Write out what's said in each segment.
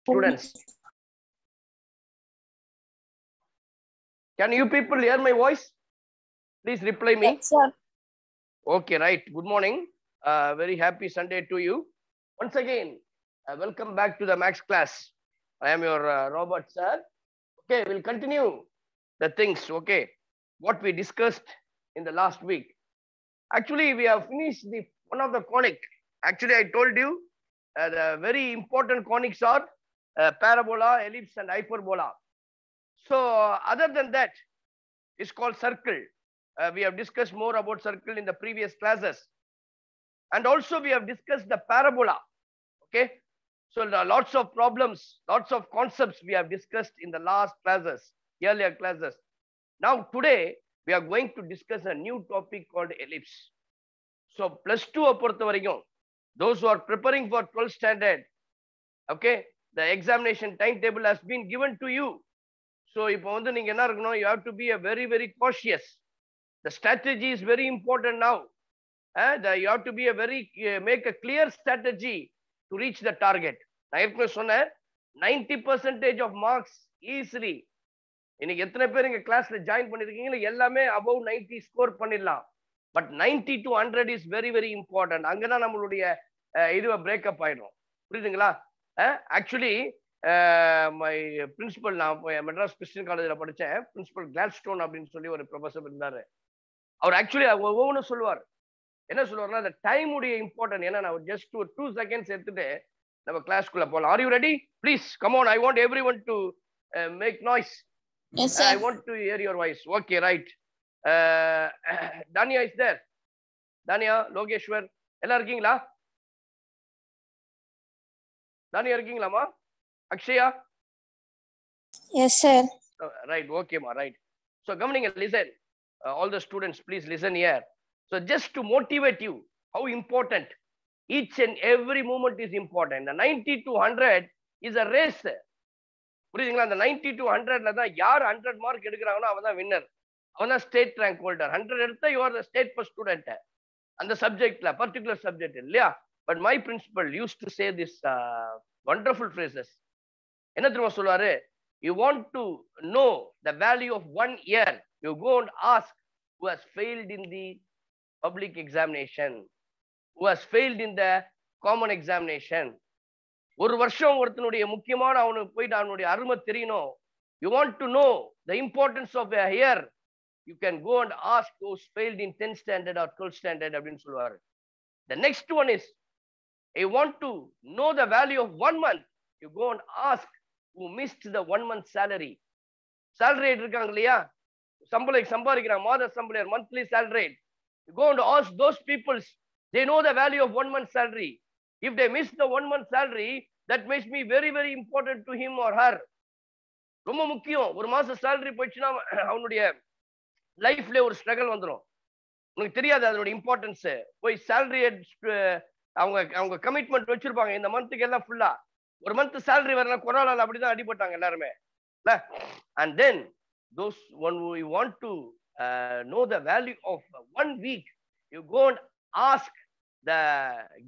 Students, can you people hear my voice? Please reply me. Yes, sir. Okay, right. Good morning. Very happy Sunday to you. Once again, welcome back to the Max class. I am your Robert, sir. Okay, we'll continue the things, okay, what we discussed in the last week. Actually, we have finished one of the conic. Actually, I told you the very important conics are parabola, ellipse, and hyperbola. So other than that, it's called circle. We have discussed more about circle in the previous classes. And also we have discussed the parabola. Okay. So lots of problems, lots of concepts we have discussed in the last classes, earlier classes. Now today, we are going to discuss a new topic called ellipse. So +2, those who are preparing for 12th standard, okay, the examination timetable has been given to you. So you have to be a very cautious. The strategy is very important now. You have to be make a clear strategy to reach the target. 90% of marks easily. இன்னைக்கு எத்தனை பேர் இங்க கிளாஸ்ல join பண்ணிருக்கீங்களா? எல்லாமே above 90 score பண்ணிடலாம். But 90 to 100 is very important. அங்கதான் நம்மளுடைய இதுவை பிரேக்கப் ஆயிடும். புரியுதுங்களா? ஆக்சுவலி மை பிரின்சிபல், நான் மெட்ராஸ் கிறிஸ்டியன் காலேஜில் படித்தேன். பிரின்சிபல் கிளாட்ஸ்டோன் அப்படின்னு சொல்லி ஒரு ப்ரொஃபஸர் இருந்தாரு. அவர் ஆக்சுவலி ஒவ்வொன்றும் சொல்லுவார். என்ன சொல்லுவார்னா, அந்த டைம் உடைய இம்பார்ட்டன்ட். ஏன்னா நான் ஜஸ்ட் ஒரு 2 seconds எடுத்துட்டு நம்ம கிளாஸ்க்குள்ள போகலாம். Are you ready? Please come on. I want everyone to make noise. Yes, sir. I want to hear your voice. Okay, right. Dania is there. Dania, Logeshwar, எல்லாம் இருக்கீங்களா? Dania இருக்கீங்களாமா? Akshaya? Yes, sir. Right, okay ma, right. So கவனிங்க, listen. All the students, please listen here. So just to motivate you, how important each and every moment is important. The 90 to 100 is a race. புரியுதுங்களா? அந்த 90 to 100ல தான் யார் 100 mark எடுக்கிறாங்களோ அவன் தான் winner. அவன் தான் state rank holder. 100 எடுத்தா you are the state first student அந்த சப்ஜெக்ட்ல, பர்டிகுலர் சப்ஜெக்ட் இல்லையா? But my principal use to say this wonderful phrases. என்ன தெரியுமா சொல்லுவாரு? You want to know the value of 1 year, you go and ask who has failed in the public examination, who has failed in the common examination. ஒரு வருஷம் ஒருத்தனுடைய முக்கியமான அவனுக்கு போயிட்டு அவனுடைய அருமை தெரியணும். You want to know the importance of a year, you can go and ask those failed in 10th standard or 12th standard அப்படின்னு சொல்லுவாரு. The next one is, you want to know the value of 1 month, you go and ask who missed the 1 month salary. salary இருக்காங்க இல்லையா? சம்பாதிக்கிறாங்க, மாத சம்பளம், monthly salary. You go and ask those people, they know the value of 1 month salary. If they miss the 1 month salary, that makes me very important to him or her. ரொம்ப முக்கியம். ஒரு மாசம் salary போயிடுச்சுன்னா அவனுடைய லைஃப்ல ஒரு struggle வந்துடும். உனக்கு தெரியாது அதோட இம்பார்ட்டன்ஸ். போய் salary அவங்க கமிட்மெண்ட் வச்சிருப்பாங்க இந்த மந்த்துக்கு எல்லாம் ஃபுல்லா. ஒரு மந்த் salary வரல, கொரோனால அப்படிதான் அடிபட்டாங்க எல்லாருமே. And then those one who you want to know the value of 1 week, you go and ask the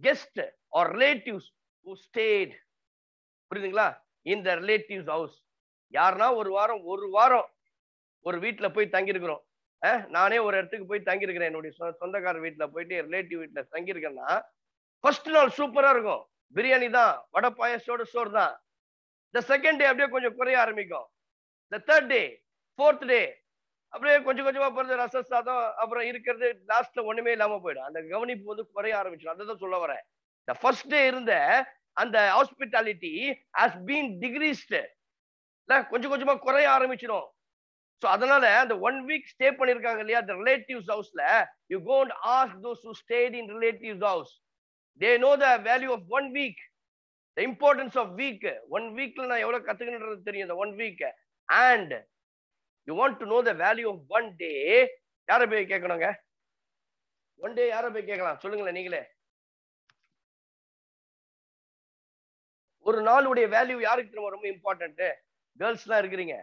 guest or relatives who stayed, புரியுதுங்களா, in the relatives house. யாருன்னா ஒரு வாரம் ஒரு வீட்டுல போய் தங்கி இருக்கிறோம். நானே ஒரு இடத்துக்கு போய் தங்கி இருக்கிறேன். என்னுடைய சொந்தக்கார வீட்டுல போயிட்டு ரிலேட்டிவ் வீட்டுல தங்கி இருக்கேன்னா, ஃபர்ஸ்ட் நாள் சூப்பரா இருக்கும். பிரியாணி தான், வடை பாயசோட சோறு தான். the second day அப்படியே கொஞ்சம் குறைய ஆரம்பிக்கும். the third day, fourth day அப்படியே கொஞ்சமா போறது, ரச சாதம், அப்புறம் இருக்கிறது லாஸ்ட்ல ஒண்ணுமே இல்லாம போயிடும். அந்த கவனிப்பு வந்து குறைய ஆரம்பிச்சிடும். அதான் சொல்ல வரேன். the first day இருந்த அந்த ஹாஸ்பிட்டாலிட்டி has been decreased. கொஞ்சமா குறைய ஆரம்பிச்சிடும். சோ அதனால அந்த 1 week ஸ்டே பண்ணிருக்காங்க இல்லையா, the relatives houseல, you go and ask those who stayed in relatives house. They know the value of 1 week, the importance of week. 1 weekல நான் எவ்வளவு கத்துக்கணும்ன்றது தெரியும். the 1 week, and you want to know the value of 1 day. யாரை போய் கேட்கணுங்க? 1 day யாரை போய் கேட்கலாம் சொல்லுங்களேன் நீங்களே. ஒரு நாளுடைய வேல்யூ யாருக்கு தெரியுமா ரொம்ப இம்பார்ட்டன்ட்? கேர்ள்ஸ் எல்லாம் இருக்கிறீங்க,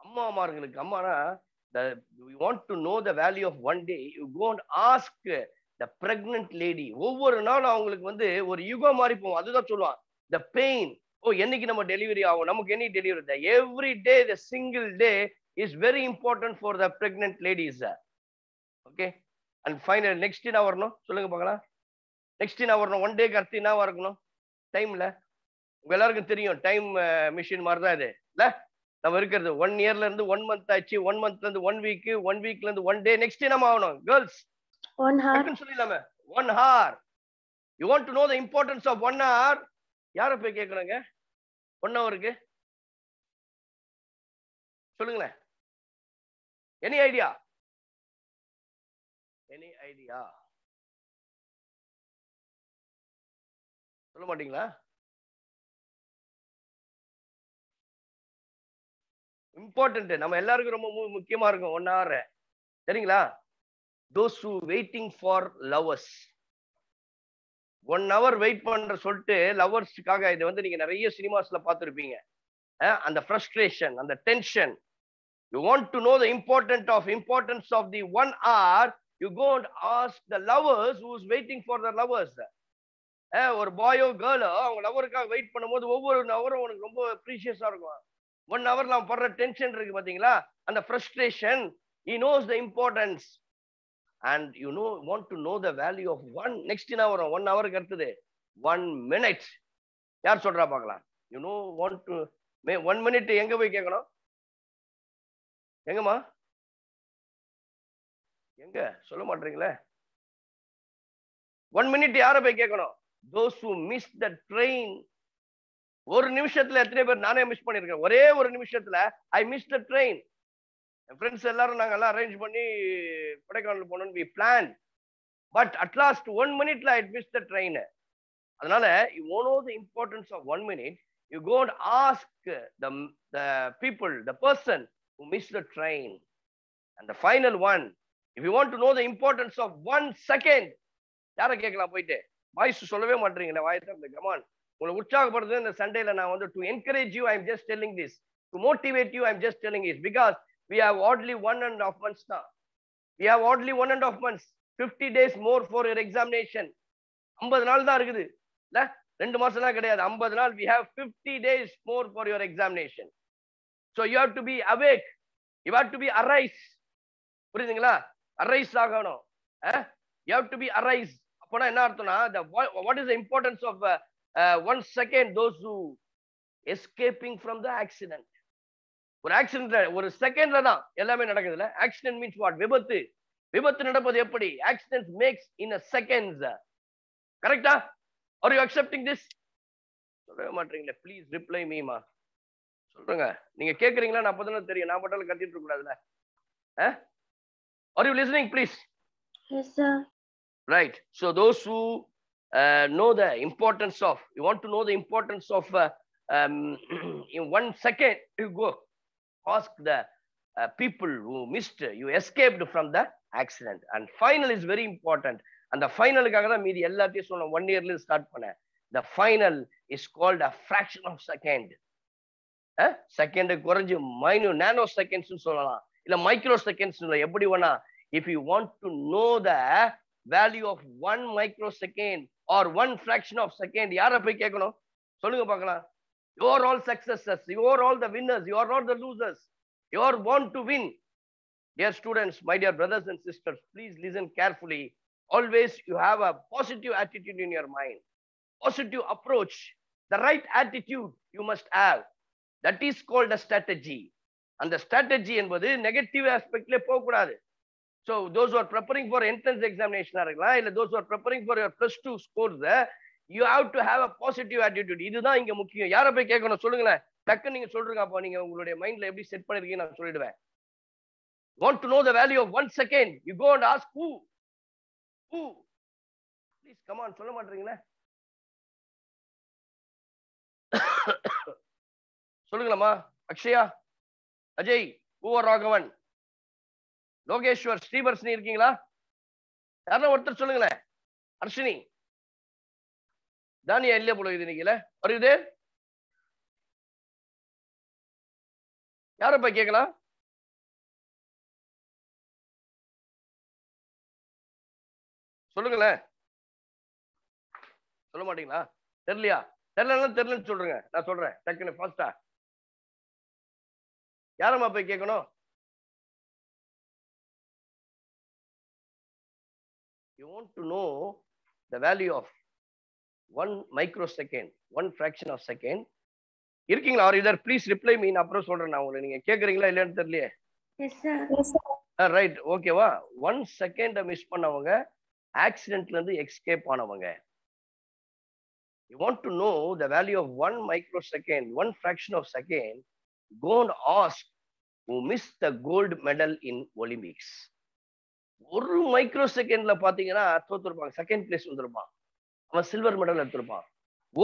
அம்மாமார்களுக்கு. அம்மானா, you want to know the value of 1 day, you go and ask the pregnant lady. ஒவ்வொரு நாளும் அவங்களுக்கு வந்து ஒரு யுகம் மாறி போகும். அதுதான் சொல்லுவான், the pain ஓ என்னைக்கு நம்ம டெலிவரி ஆகும், நமக்கு என்ன delivery, every day the single day is very important for the pregnant ladies. Okay, and final next என்ன வரணும் சொல்லுங்க பார்க்கலாம். நெக்ஸ்ட் என்ன வரணும், ஒன் டேக்கு அடுத்து என்ன இருக்கணும் டைம்ல. உங்க எல்லாருக்கும் தெரியும் டைம் மிஷின் மாதிரி தான் இது இல்ல. நம்ம இருக்கிறது 1 இயர்ல இருந்து 1 மந்த் ஆச்சு, 1 மந்த்ல இருந்து 1 வீக், 1 வீக்ல இருந்து 1 டே. நெக்ஸ்ட் என்ன ஆகணும் கேர்ள்ஸ்? 1 hour. டக்குன்னு சொல்லிடலாமே 1 hour. யூ want to know the importance ஆஃப் 1 hour. யாரை போய் கேட்கணுங்க 1 ஹவருக்கு? சொல்லுங்களேன். Any idea? Any idea? சொல்ல மாட்டீங்களா? இம்பார்ட்டன்ட், நம்ம எல்லாருக்கும் ரொம்ப முக்கியமா இருக்கும் 1 hour. சரிங்களா? those who waiting for lovers. 1 hour wait பண்ற சொல்லிட்டு லவர்ஸ்க்காக, இது வந்து நீங்க நிறைய சினிமாஸ்ல பார்த்திருப்பீங்க. அந்த frustration, அந்த tension. You want to know the importance of the 1 hour, you go and ask the lovers who is waiting for their lovers. ஒரு பாயோ கேர்ளோ அவங்க லவருக்காக வெயிட் பண்ணும்போது ஒவ்வொரு ஹவரும் உனக்கு ரொம்ப ப்ரீஷியஸா இருக்கும். 1 ஹவர்ல அவன் படுற டென்ஷன் இருக்கு பாத்தீங்களா, அந்த frustration, he knows the importance. And you know, want to know the value of one. Next என்ன வரும் 1 ஹவருக்கு அடுத்தது 1 minute. யார் சொல்றா பார்க்கலாம்? You know, want to 1 minute எங்க போய் கேட்கணும்? எங்கம்மா? எங்க சொல்ல மாட்டீங்களே? 1 minute யாரை போய் கேட்கணும்? those who miss the train. ஒரு நிமிஷத்துல எத்தனை பேர், நானே மிஸ் பண்ணிருக்கேன், ஒரே ஒரு நிமிஷத்துல I missed the train. N friends எல்லாரும் நாங்க எல்லாம் அரேஞ்ச் பண்ணி கொடைக்கானல் போனோம், we planned, but at last 1 minuteல I missed the train. அதனால you know the importance of 1 minute, you go and ask the people, the person who missed the train. And the final one, if you want to know the importance of 1 second, யாரை கேட்கலாம் போயிட்டு? Voice சொல்லவே மாட்டீங்களே, voice அந்த come on. உங்களை உற்சாகப்படுறது இந்த சண்டேல நான் வந்து to encourage you, I'm just telling this. To motivate you, I'm just telling this. Because we have oddly 1.5 months now. We have oddly 1.5 months. 50 days more for your examination. 50 நாள் தான் இருக்குது இல்ல, 2 மாசம்லாம் கிடையாது, 50 நாள். We have 50 days more for your examination. So you have to be awake. You have to be arise. புரியுதுங்களா? arise ஆகணும். You have to be arise. அப்பனா என்ன அர்த்தம்னா, what is the importance of 1 second? Those who escaping from the accident. ஒரு ஆக்சிடென்ட்ல ஒரு செகண்ட்ல தான் எல்லாமே நடக்குதுல்ல. Accident means what? விபத்து. விபத்து நடப்பது எப்படி? Accident makes in a seconds. கரெக்டா? Are you accepting this? சொல்லவே மாட்டீங்களே, ப்ளீஸ் ரிப்ளை மீமா. சொல்றேங்க, நீங்க கேக்குறீங்களா? நான் அப்பதான் தெரியும், நான் மட்டும் கத்திட்டு இருக்க கூடாதுல. Are you listening please? Yes, sir. Right. So those who know the importance of, you want to know the importance of in 1 second, you go ask the people who missed, you escaped from the accident. And final is very important. And the finalக்காக தான் மீதி எல்லாத்தையும் சொன்ன 1 yearல start பண்ணேன். The final is called a fraction of second. Second குறைஞ்சு நானோ seconds சொல்லலாம், இல்ல micro seconds, எப்படி வேணா. If you want to know the value of 1 microsecond or 1 fraction of second, யாரை போய் கேட்கணும் சொல்லுங்க பார்க்கலாம். You are all successes, you are all the winners, you are not the losers, you are born to win. Dear students, my dear brothers and sisters, please listen carefully. Always you have a positive attitude in your mind, positive approach, the right attitude you must have. That is called a strategy. And the strategy என்பது negative ஆஸ்பெக்ட்ல போக கூடாது. So those who are preparing for entrance examination இருக்கலாம், இல்ல those who are preparing for your +2 scores, you have to have a positive attitude. இதுதான் இங்க முக்கியம். யாரை போய் கேட்கணும் சொல்லுங்களேன். டக்கு நீங்க சொல்றீங்க, அப்போ நீங்க உங்களுடைய மைண்ட்ல எப்படி செட் பண்ணிருக்கீங்க நான் சொல்லிடுவேன். Want to know the value of 1 second, you go and ask who. Please come on, சொல்ல மாட்டீங்களே. சொல்லுங்களா? அக்ஷயா, அஜய், ராகவன், லோகேஸ்வர், ஸ்ரீவர்ஷினி இருக்கீங்களா? யாரும் ஒருத்தர் சொல்லுங்களேன். அர்ஷினி, தானியா இல்ல போல இது இன்னைக்குல வருது. யார போய் கேட்கலாம்? சொல்லுங்களேன். சொல்ல மாட்டீங்களா? தெரியலையா? தெரியலன்னு சொல்றேங்க. நான் சொல்றேன் டக்குன்னு ஃபாஸ்டா. யாரம்மா போய் கேட்கணும்? You want to know the value of 1 microsecond, 1 fraction of second. இருக்கீங்களா? ஆர் இதர் ப்ளீஸ் ரிப்ளை மீ. நான் அப்புறம் சொல்றேன். நான் உங்களை நீங்க கேக்குறீங்களா இல்லையான்னு தெரியலையே. Yes sir. ரைட், ஓகேவா? 1 செகண்ட மிஸ் பண்ணவங்க ஆக்சிடென்ட்ல இருந்து எஸ்கேப் ஆனவங்க. You want to know the value of 1 microsecond, 1 fraction of second, go and ask who missed the gold medal in Olympics. ஒரு மைக்ரோ செகண்ட்ல பாத்தீங்கன்னா தோத்துருப்பாங்க, செகண்ட் பிளேஸ் வந்திருப்பான், அவன் சில்வர் மெடல் எடுத்திருப்பான்.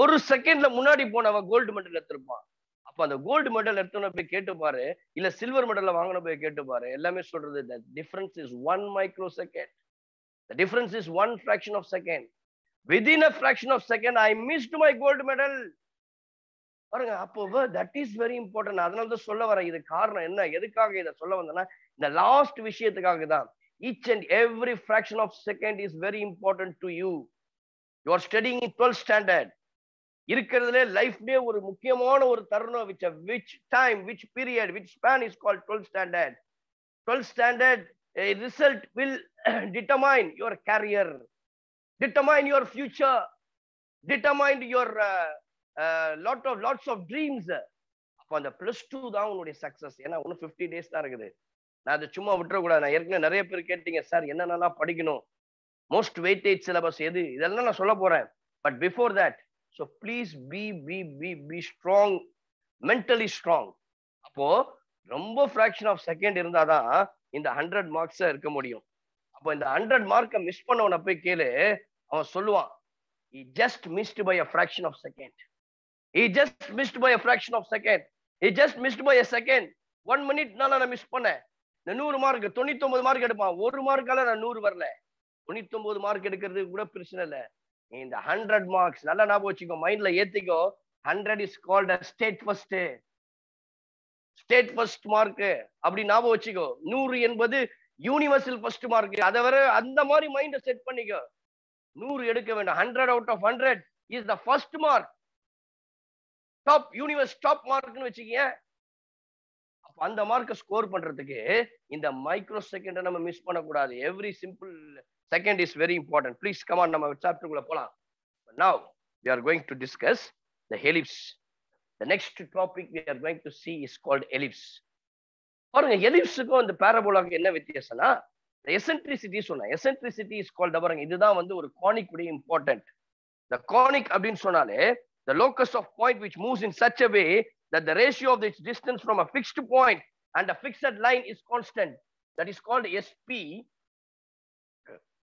ஒரு செகண்ட்ல முன்னாடி போனவன் கோல்டு மெடல் எடுத்திருப்பான். அப்ப அந்த கோல்டு மெடல் எடுத்தவன போய் கேட்டு பாரு, இல்ல சில்வர் மெடல்ல வாங்கின போய் கேட்டு பாரு, எல்லாமே சொல்றது the difference is 1 microsecond. The difference is 1 fraction of second. Within a fraction of second I missed my gold medal. பாருங்க, அப்போ தட் இஸ் வெரி இம்பார்ட்டன்ட். அதனால தான் சொல்ல வரேன். இது காரணம் என்ன, எதுக்காக இதை சொல்ல வந்தேன்னா, இந்த லாஸ்ட் விஷயத்துக்காக தான். Each and every fraction of second is very important to you. You are studying in 12th standard. இருக்கிறதுல லைஃப்லயே ஒரு முக்கியமான ஒரு தருணம், which time, which period, which span is called 12th standard. 12th standard result will determine your career, determine your future, determine your lots of dreams. அப்ப அந்த +2 தான் உன்னுடைய சக்சஸ். ஏன்னா இன்னும் 50 days தான் இருக்குது. நான் அதை சும்மா விட்டுறக்கூடாது. நான் ஏற்கனவே நிறைய பேர் கேட்டீங்க, சார் என்னென்னலாம் படிக்கணும், மோஸ்ட் வெயிட்டேஜ் சிலபஸ் எது, இதெல்லாம் நான் சொல்ல போறேன். But before that, so please be strong, mentally strong. அப்போ ரொம்ப ஃபிராக்ஷன் ஆஃப் செகண்ட் இருந்தாதான் இந்த 100 மார்க்ஸ் இருக்க முடியும். அப்போ இந்த 100 மார்க்கை மிஸ் பண்ணவனை போய் கேளு, அவன் சொல்லுவான், he just missed by a fraction of second. He just missed by a fraction of second. He just missed by a second. 1 minute நான் மிஸ் பண்ணேன். இந்த 100 மார்க் 99 மார்க் எடுப்பான். 1 மார்க்கால நான் 100 வரல. 99 மார்க் எடுக்கிறது கூட பிரச்சனை இல்ல. இந்த 100 மார்க்ஸ் நல்லா ஞாபகம் வச்சுக்கோ, மைண்ட்ல ஏத்திக்கோ. 100 is called as state first mark. அப்படி ஞாபகம் வச்சுக்கோ. 100 என்பது யூனிவர்சல் ஃபர்ஸ்ட் மார்க். அதை வர அந்த மாதிரி மைண்ட செட் பண்ணிக்கோ. 100 எடுக்க வேண்டாம். 100 out of 100 is the first mark. Top universe top மார்க்னு வச்சுக்கீங்க. அந்த மார்க்கை ஸ்கோர் பண்றதுக்கு இந்த மைக்ரோ செகண்ட நம்ம மிஸ் பண்ணக்கூடாது. Every simple second is very important. Please come on, நம்ம சாப்டருக்குள்ள போலாம். Now we are going to discuss the ellipse. The next topic we are going to see is called ellipse. பாருங்க, எலிப்ஸுக்கும் இந்த பாராபோலாக்கு என்ன வித்தியாசம்னா, எசென்ட்ரிசிட்டி சொன்னா, எசென்ட்ரிசிட்டி இஸ் கால்ட், பாருங்க இதுதான் வந்து ஒரு கானிக் உடைய இம்பார்ட்டன்ட். The conic அப்படின்னு சொன்னாலே the locus of point which moves in such a way that the ratio of its distance from a fixed point and a fixed line is constant. That is called SP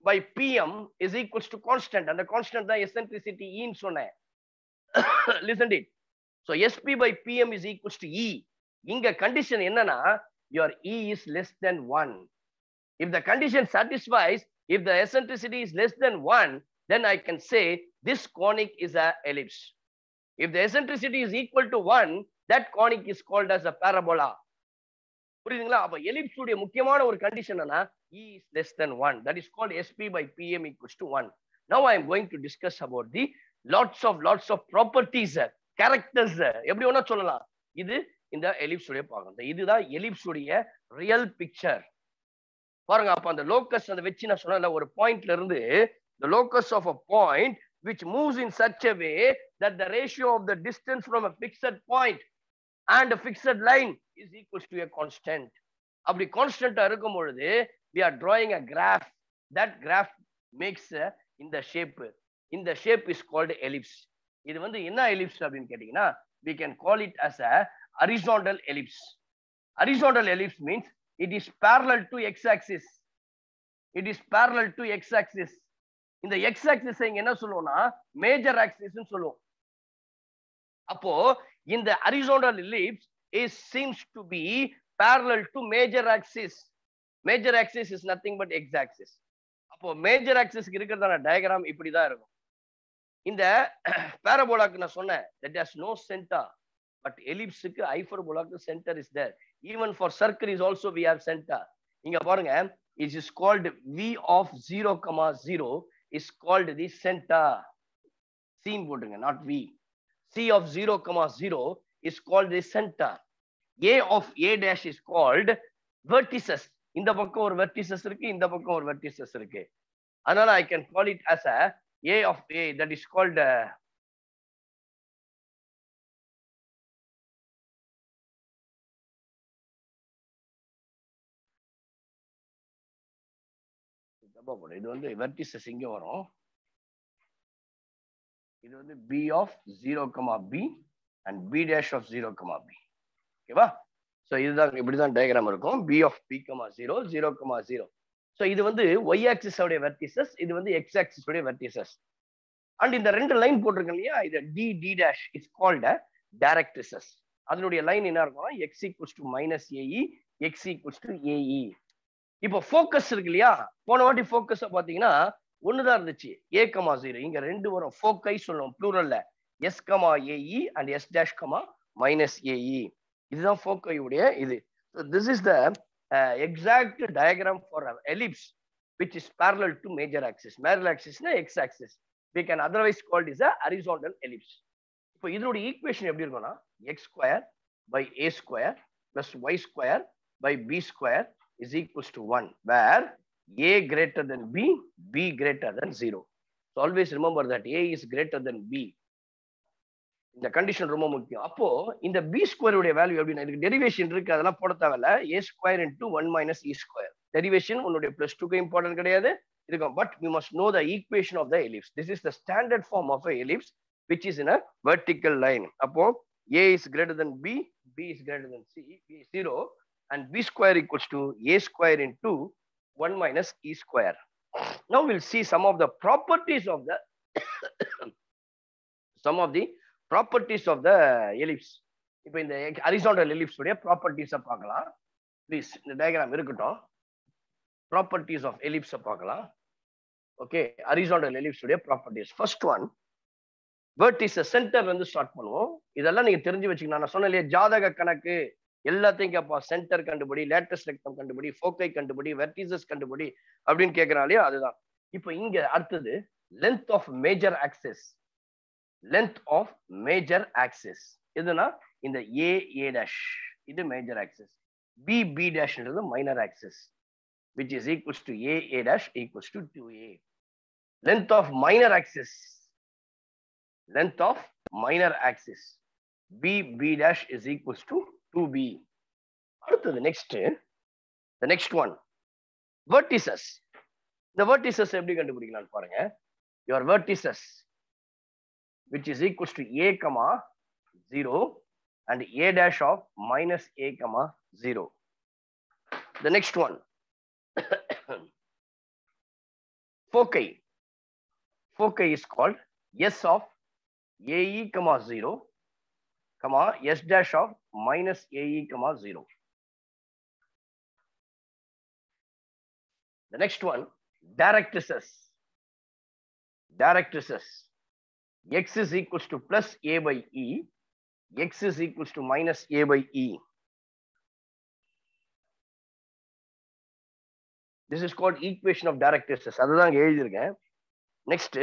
by PM is equals to constant. And the constant தான் eccentricity E ன்னு சொன்னேன். Listen to it. So SP by PM is equals to E. இங்க condition என்னன்னா, your E is less than 1. If the condition satisfies, if the eccentricity is less than 1, then I can say this conic is a ellipse. If the eccentricity is equal to 1, that conic is called as a parabola. புரியுதுங்களா? அப்ப ellipse உடைய முக்கியமான ஒரு condition என்ன, E is less than 1. That is called SP by PM equals to 1. Now I am going to discuss about the lots of properties, characters, எப்படி வேணா சொல்லலாம். இது இந்த எலிப்ஸ் உடைய பார்க்கணும். இதுதான் எலிப்ஸ் உடைய ரியல் பிக்சர். பாருங்க, அப்ப அந்த லோக்கஸ் அதை வச்சு நான் சொன்னல, ஒரு பாயிண்ட்ல இருந்து the locus of a point which moves in such a way that the ratio of the distance from a fixed point and a fixed line is equals to a constant. அப்படி கான்ஸ்டன்டா இருக்கும் பொழுது we are drawing a graph. That graph makes in the shape. In the shape is called ellipse. இது வந்து என்ன ellipse அப்படின்னு கேட்டீங்கன்னா, we can call it as a horizontal ellipse. Horizontal ellipse means it is parallel to x-axis. It is parallel to x-axis. இந்த x-axis இங்க என்ன சொல்லுவோம்னா major axis சொல்லுவோம். அப்போ இந்த horizontal ellipse seems to be parallel to major axis. Major axis is nothing but x-axis. அப்போ major ஆக்சிஸ்க்கு இருக்கிறதான diagram இப்படிதான் இருக்கும். இந்த பாராபோலாக்கு நான் சொன்னேன் that has no center, but ellipseக்கு ஹைப்பர்போலாக்கு center is there. Even for circle is also we have center. இங்க பாருங்க, it is called V of 0, 0 is called the center. Scene போட்டுங்க, not V. C of 0, 0 is called the center. A of A dash is called vertices. இந்த பக்கம் ஒரு vertices இருக்கு, இந்த பக்கம் ஒரு vertices இருக்கு. அதனால I can call it as A of A, that is called இது வந்து vertices இங்க வரும். இது வந்து B of 0, B and B dash of 0, B. ஓகேவா? சோ இதுதான் இப்படிதான் டயகிராம் இருக்கும். B of B, 0, 0, 0. சோ இது வந்து y axis உடைய vertices, இது வந்து x axis உடைய vertices. அண்ட் இந்த ரெண்டு லைன் போட்டிருக்கேன் இல்லையா, இது D, D dash is called directrices. அதனுடைய லைன் என்ன இருக்கும்னா x equals to minus AE, x equals to AE. இப்போ ஃபோக்கஸ் இருக்கு இல்லையா, போன வாட்டி ஃபோக்கஸ் பாத்தீங்கன்னா ஒண்ணுதான் இருந்துச்சு, A, 0. இங்க ரெண்டு வரும், ஃபோக்கை சொல்லுவோம் ப்ளூரல்ல, S, AE and S dash, minus AE. இதுதான் ஃபோக்கை உடைய இது. This is the exact diagram for an ellipse which is parallel to major axis. Major axis na x axis. We can otherwise call it as a horizontal ellipse. இப்போ இதனுடைய equation எப்படி இருக்கும்னா x square by a square plus y square by b square is equals to 1, where a greater than b, b greater than 0. So always remember that a is greater than b. இந்த condition ரொம்ப முக்கியம். அப்போ இந்த b square உடைய value எப்படின்னா, இதுக்கு derivation இருக்கு, அதெல்லாம் போட தேவையில்ல. a square into 1 minus e square. Derivation உன்னுடைய +2க்கு இம்பார்ட்டன்ட் கிடையாது இருக்கும், but we must know the equation of the ellipse. This is the standard form of a ellipse which is in a vertical line. அப்போ a is greater than b, b is greater than c, b is 0, and b square equals to a square into 1 minus e square. Now we'll see some of the properties of the properties of the ellipse. இப்போ இந்த horizontal ellipse உடைய properties பார்க்கலாம். Please இந்த diagram இருக்கட்டும். properties of ellipse பார்க்கலாம். Okay, horizontal ellipse உடைய properties. First one, vertices, center வந்து start பண்ணுவோம். இதெல்லாம் நீங்க தெரிஞ்சு வச்சுக்கணும். நான் சொன்னேன் இல்லையா, ஜாதக கணக்கு எல்லாத்தையும் கேட்பா, சென்டர் கண்டுபிடி, லேட்டஸ்ட் ரெக்டம் கண்டுபிடி, ஃபோக்கை கண்டுபிடி, வெர்டிசஸ் கண்டுபிடி அப்படின்னு கேட்கறான் இல்லையா, அதுதான். இப்போ இங்க அடுத்தது length of major axis. Length of major axis இதுனா இந்த a dash, இது major axis. b dash is the minor axis, which is equals to a dash equals to 2a. Length of minor axis, length of minor axis, b dash is equals to 2b. அடுத்தது the next one, vertices. இந்த vertices எப்படி கண்டுபிடிக்கலாம் பாருங்க. Your vertices which is equals to a, 0 and a dash of minus a, 0. The next one, foci. Foci is called s of ae, 0, s dash of minus ae, 0. The next one, directrices. Directrices. X is equals to plus a by e, x is equals to minus a by e. This is called equation of directrices. அதுதான் எழுதியிருக்கேன். Next,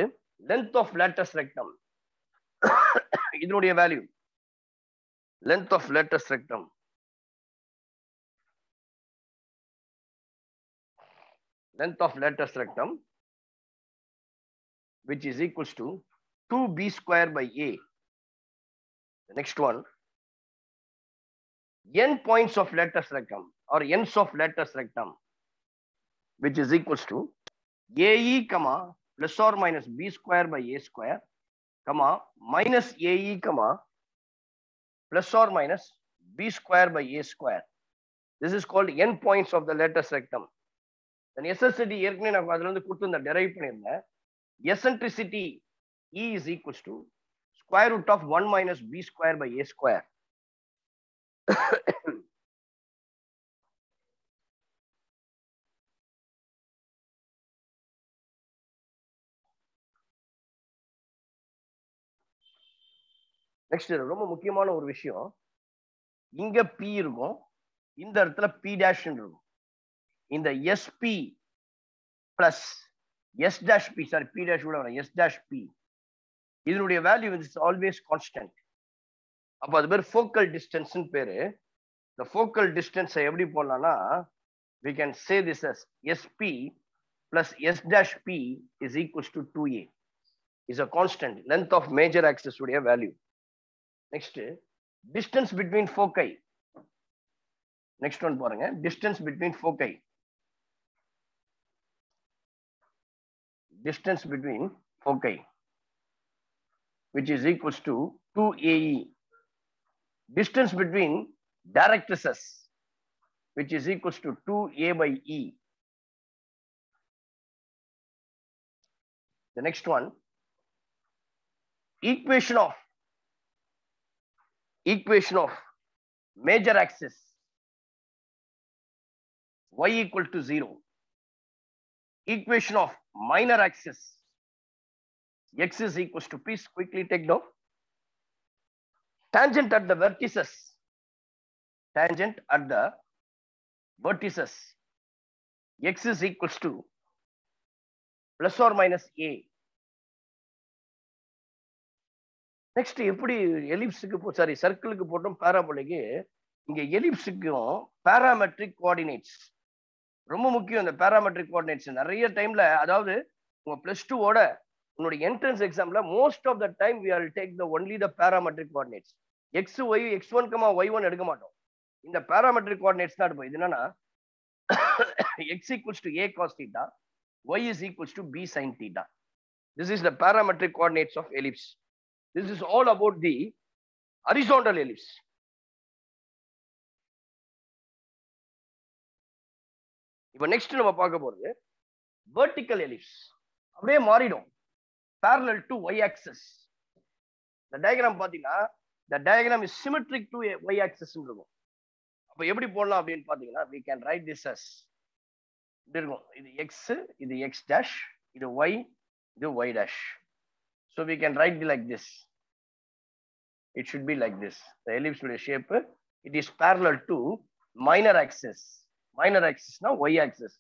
length of latus rectum. இதனுடைய value, length of latus rectum. Length of latus rectum, which is equals to 2b square by a. The next one, n points of latus rectum or ends of latus rectum, which is equals to ae, plus or minus b square by a square, minus ae, plus or minus b square by a square. This is called n points of the latus rectum. Then eccentricity ஏற்கனவே நான் அதுல இருந்து கொடுத்து இந்த derive பண்ணியிருந்தேன். Eccentricity E is equals to square root of 1 minus b square by a square. Next ரொம்ப முக்கியமான ஒரு விஷயம், இங்க p இருக்கும், இந்த இடத்துல p dash இருக்கும். இந்த sp plus s dash p, sorry p dash கூட வரும், s dash p, இதனுடைய வேல்யூ is always constant. அப்ப அது பேர் ஃபோக்கல் டிஸ்டன்ஸ்னு பேரு. இந்த ஃபோக்கல் டிஸ்டன்ஸை எப்படி போடலாம்னா we can say this as sp plus s dash p is equals to 2a is a constant length of major axis உடைய value. Next, distance between foci. Next one பாருங்க, distance between foci. Distance between foci, which is equals to 2ae. Distance between directrices, which is equals to 2a by e. The next one, equation of major axis y equal to 0. Equation of minor axis x is equals to, please quickly take down. Tangent at the vertices. Tangent at the vertices. X is equals to plus or minus a. Next, எப்படி எலிப்ஸுக்கு sorry சர்க்கிளுக்கு போட்டோம் பாராபோலிக்கு, இங்க எலிப்ஸுக்கும் parametric coordinates ரொம்ப முக்கியம். இந்த parametric coordinates நிறைய டைம்ல, அதாவது உங்க +2 ஓட உங்களுடைய என்ட்ரன்ஸ் எக்ஸாம்ல most of the time we will take the only the parametric coordinates. x y x1 y1 எடுக்க மாட்டோம். இந்த பாராமெட்ரிக் கோஆர்டினேட்ஸ் தான் எடுப்போம். இது என்னன்னா x equals to a cos theta, y is equals to b sin theta. This is the parametric coordinates of ellipse. This is all about the horizontal ellipse. இப்போ next நம்ம பார்க்க போறது vertical ellipse. அப்படியே மாறிடும், parallel to y axis. இந்த diagram பாத்தீங்கன்னா the diagram is symmetric to y axis இருக்கும். அப்ப எப்படி போடலாம் அப்படின்னு பாத்தீங்கன்னா we can write this as இப்படி இருக்கும். இது x, இது x dash, இது y, இது y dash. So we can write it like this. It should be like this. The ellipse with a shape, it is parallel to minor axis. Minor axis now y axis.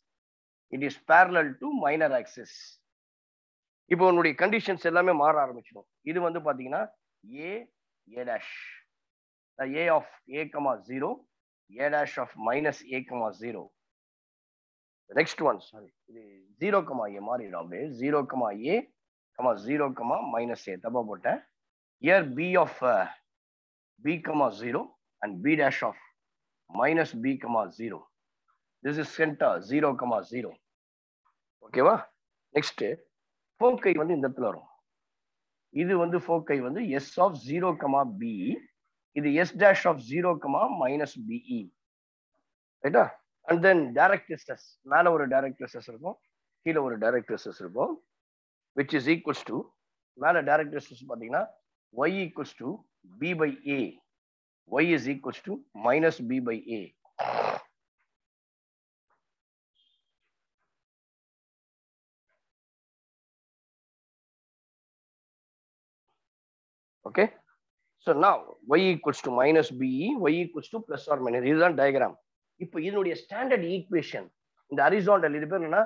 It is parallel to minor axis. இப்போ உங்களுடைய conditions எல்லாமே மாற ஆரம்பிச்சிடும். இது வந்து பாத்தீங்கன்னா a dash, a of a comma 0, a dash of minus a comma 0. The next one, sorry, இது 0 comma a மாறிடும். அப்படியே 0 comma a comma 0 comma minus a தப்பா போட்டேன். Here b of b comma 0 and b dash of minus b comma 0. This is center 0 comma 0. ஓகேவா? Next ஃபோக்கை வந்து இந்த இடத்துல வரும். இது வந்து ஃபோக்கை வந்து s of 0 comma b, இது s dash of 0 comma minus be. ரைட்டா? and then directrices, மேல ஒரு directrices இருக்கும், கீழே ஒரு directrices இருக்கும், which is equals to, மேல directrices பாத்தீங்கன்னா y equals to b by a, y is equals to minus b by a. Okay, so now y equals to minus be, y equals to plus or minus. இதுதான் diagram. இப்போ இதனுடைய standard equation, இந்த horizontal, இது பேர் என்ன,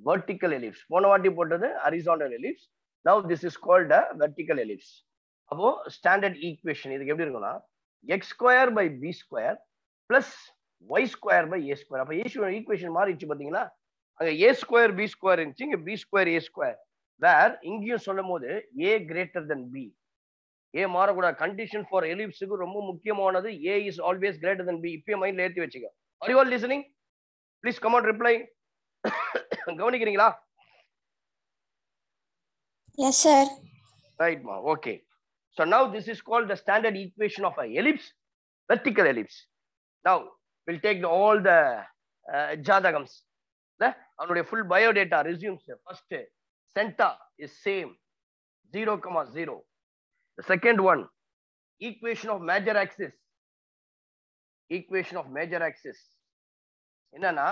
vertical ellipse. போன வாட்டி போட்டது horizontal ellipse. now this is called a vertical ellipse. அப்போ ஸ்டாண்டர்ட் ஈக்குவேஷன் இதுக்கு எப்படி இருக்கும்னா x square by b square plus y square by a square. அப்ப ஈக்குவேஷன் மாறிடுச்சு பாத்தீங்களா? அங்க a square b square இருந்துச்சு, இங்க b square a square. வேர் இங்கேயும் சொல்லும் போது a greater than b. ஏ மாறக்கூடாது. கண்டிஷன் ஃபார் எலிப்ஸுக்கு ரொம்ப முக்கியமானது A is always greater than B. இப்பயே மைண்ட்ல ஏற்றி வச்சுக்க. Are you all listening? Please come on reply. கவனிக்கிறீங்களா? Yes, sir. Right, ma. Okay. So now this is called the standard equation of a ellipse, vertical ellipse. Now we'll take all the ஜாதகம்ஸ். அவனுடைய full biodata resumes. First, center is same, 0, 0. The second one, equation of major axis. Equation of major axis. என்னன்னா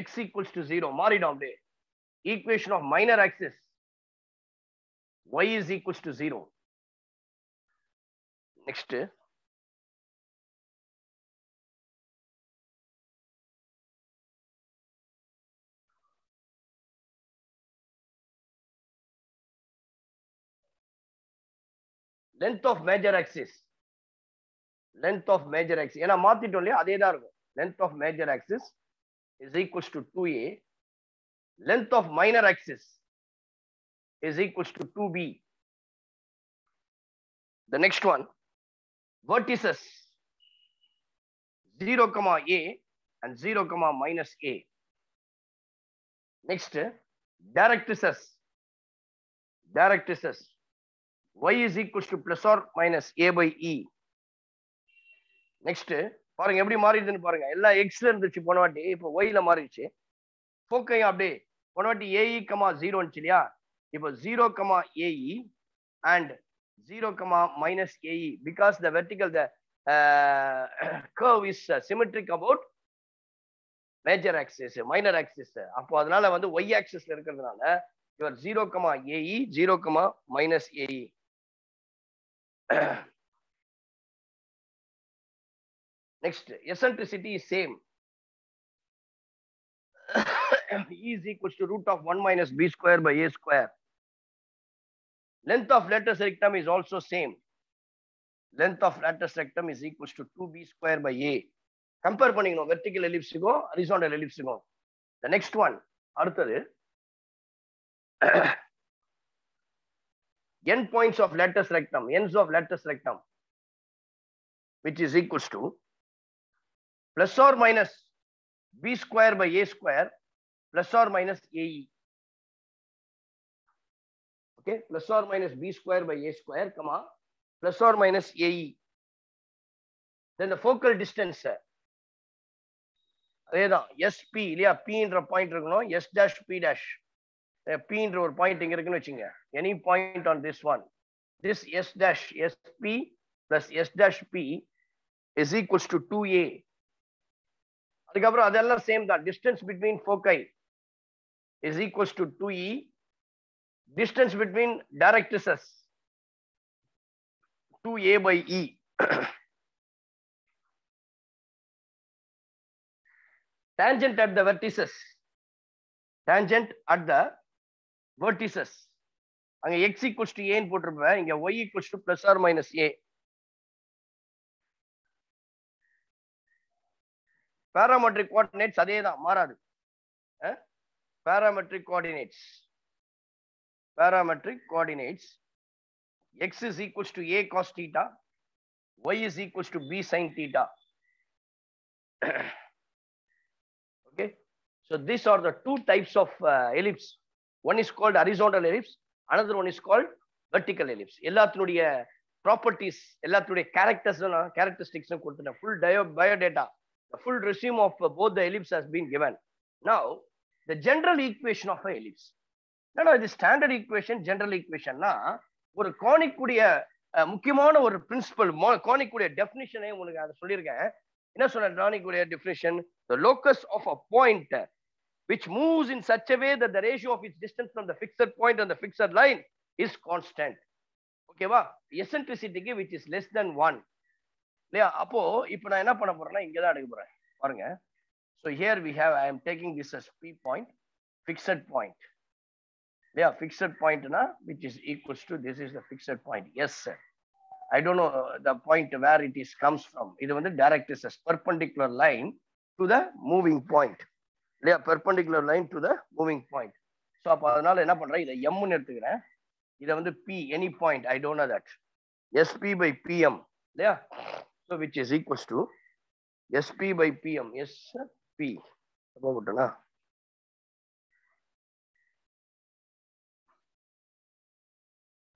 x equals to 0 மாறிடும் அப்படியே. Equation of minor axis, y is equals to 0. Next, length of major axis. length of major axis. ஏன்னா மாத்திட்டோம் இல்லையா, அதே தான் இருக்கும். Length of major axis is equals to 2a. Length of minor axis is equals to 2b. The next one, vertices 0, a and 0, minus a. Next, directrices. Y is equals to plus or minus a by e. Next, பாருங்க எப்படி மாறிடுதுன்னு பாருங்க. எல்லாம் எக்ஸ்ல இருந்துச்சு போன வாட்டி, இப்போ ஒய்ல மாறிடுச்சு. ஃபோக்கையும் அப்படியே போன வாட்டி ஏஇ, 0 இருந்துச்சு இல்லையா, இப்போ 0, ae and 0, minus ae, because the vertical, the curve is symmetric about major axis, minor axis. அப்போ அதனால வந்து y axisல இருக்கிறதுனால your 0, ae, 0, minus ae. Next, eccentricity is same. E is equals to root of 1 minus b square by a square. Length of lateral rectum is also same. Length of lateral rectum is equals to 2b square by a. Compare பண்ணிக்கணும் vertical ellipse க்கும் horizontal ellipse க்கும். The next one, அடுத்தது n points of lateral rectum, ends of lateral rectum, which is equals to plus or minus b square by a square plus or minus ae. Okay, plus or minus b square by a square, plus or minus ae. Then the focal distance, அதேதான் sp இல்லையா, p என்ற point இருக்கணும், s dash p dash. p என்ற ஒரு point இங்க இருக்குன்னு வச்சுங்க. Any point on this one, this s dash sp plus s dash p is equals to 2a. அதுக்கப்புறம் அதெல்லாம் சேம் தான். Distance between foci is equals to 2e. Distance between directrices 2a by e. Tangent at the vertices. Tangent at the vertices. அங்க x equals to a ன்னு போட்டிருப்பேன், இங்க y equals to plus or minus a. Parametric coordinates அதே தான், மாறாது. Parametric coordinates. Parametric coordinates. X is equals to a cos theta. Y is equals to b sin theta. Okay. So these are the two types of ellipse. One is called horizontal ellipse. Another one is called vertical ellipse. எல்லாத்துடைய properties, எல்லாத்துடைய characteristics கொடுத்துட்டேன். Full biodata, the full resume of both the ellipse has been given. Now, the general equation of a ellipse. No, இது standard equation, general ஈக்குவேஷன்னா ஒரு கானிக் உடைய முக்கியமான ஒரு principal, கானிக் உடைய டெஃபினிஷனே உங்களுக்கு அதை சொல்லியிருக்கேன். என்ன சொன்ன கானிக் உடைய definition? The locus of a point which moves in such a way that the ratio of its distance from the fixed point and the fixed line is constant. ஓகேவா? எசென்ட்ரிசிட்டிக்கு which is less than 1. இல்லையா? அப்போ இப்போ நான் என்ன பண்ண போறேன்னா இங்க தான் எடுக்க போறேன். பாருங்க. So here we have, I am taking this as P point, fixed point. Yeah, fixed point na, which is equals to, this is the fixed point. Yes, sir. I don't know the point where it is comes from. This is the directrices, perpendicular line to the moving point. Yeah, perpendicular line to the moving point. So அப்ப அதனால என்ன பண்றேன், இதை m ன்னு எடுத்துக்கிறேன். இதை வந்து p, any point, I don't know that. sp by pm. Yeah. So which is equals to sp by pm. Yes, sir. P. போட்டனா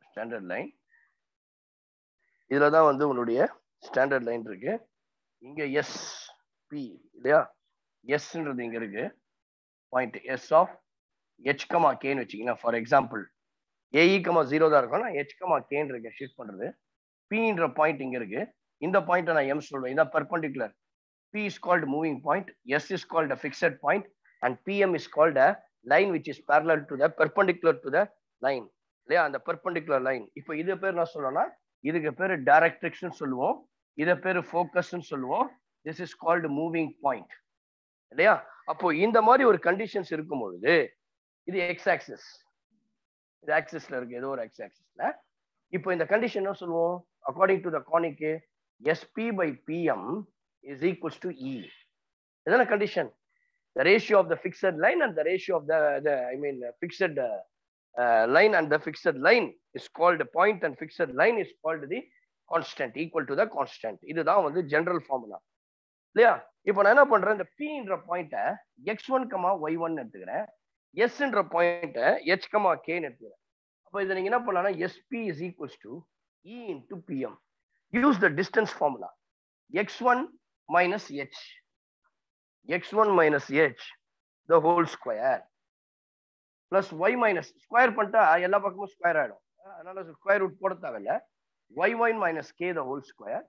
ஸ்டாண்டர்ட் லைன். இதுல தான் வந்து உங்களுடைய ஸ்டாண்டர்ட் லைன் இருக்கு. இங்க எஸ் பி இல்லையா, எஸ்ன்றது இங்க இருக்கு point. S of H comma கேன்னு வச்சிங்கன்னா, ஃபார் எக்ஸாம்பிள் ஏஇ கமா 0 தான் இருக்கும், நான் ஹெச் கமா கேன்னு இருக்கு ஷிஃப்ட் பண்றது. பின்ற பாயிண்ட் இங்க இருக்கு, இந்த பாயிண்ட் நான் எம் சொல்றேன். இதான் perpendicular. P is called moving point, S is called a fixed point, and PM is called a line which is parallel to the perpendicular to the line. இல்லையா, அந்த perpendicular line. இப்போ இது பேர் என்ன சொல்லணும்னா, இதுக்கு பேர் டைரக்ட்ரிக்ஸ் சொல்லுவோம், இதை பேர் ஃபோக்கஸ் சொல்லுவோம். This is called moving point. இல்லையா? அப்போ இந்த மாதிரி ஒரு கண்டிஷன்ஸ் இருக்கும் பொழுது, இது எக்ஸ் ஆக்சிஸ், இது ஆக்சிஸ்ல இருக்கு, ஏதோ ஒரு எக்ஸ் ஆக்சிஸ்ல. இப்போ இந்த கண்டிஷன் என்ன சொல்லுவோம், அக்கார்டிங் டு த கானிக்கு SP by PM is equals to E. Is that a condition? The ratio of the fixed line and the ratio of the fixed line and the fixed line is called point and fixed line is called the constant, equal to the constant. இதுதான் வந்து general formula. இல்லையா? இப்போ நான் என்ன பண்றேன், இந்த Pன்ற பாயிண்ட x1, y1 எடுத்துக்கிறேன். Sன்ற பாயிண்ட h, k எடுத்துக்கிறேன். அப்போ இதை நீங்க என்ன பண்ணலாம்னா SP is equals to E into PM. Use the distance formula. x1 minus h. x1 minus h the whole square plus y minus square பண்ணிட்டா எல்லா பக்கமும் ஸ்கொயர் ஆயிடும். அதனால ஸ்கொயர் ரூட் போட தேவையில்ல. y1 minus k the whole square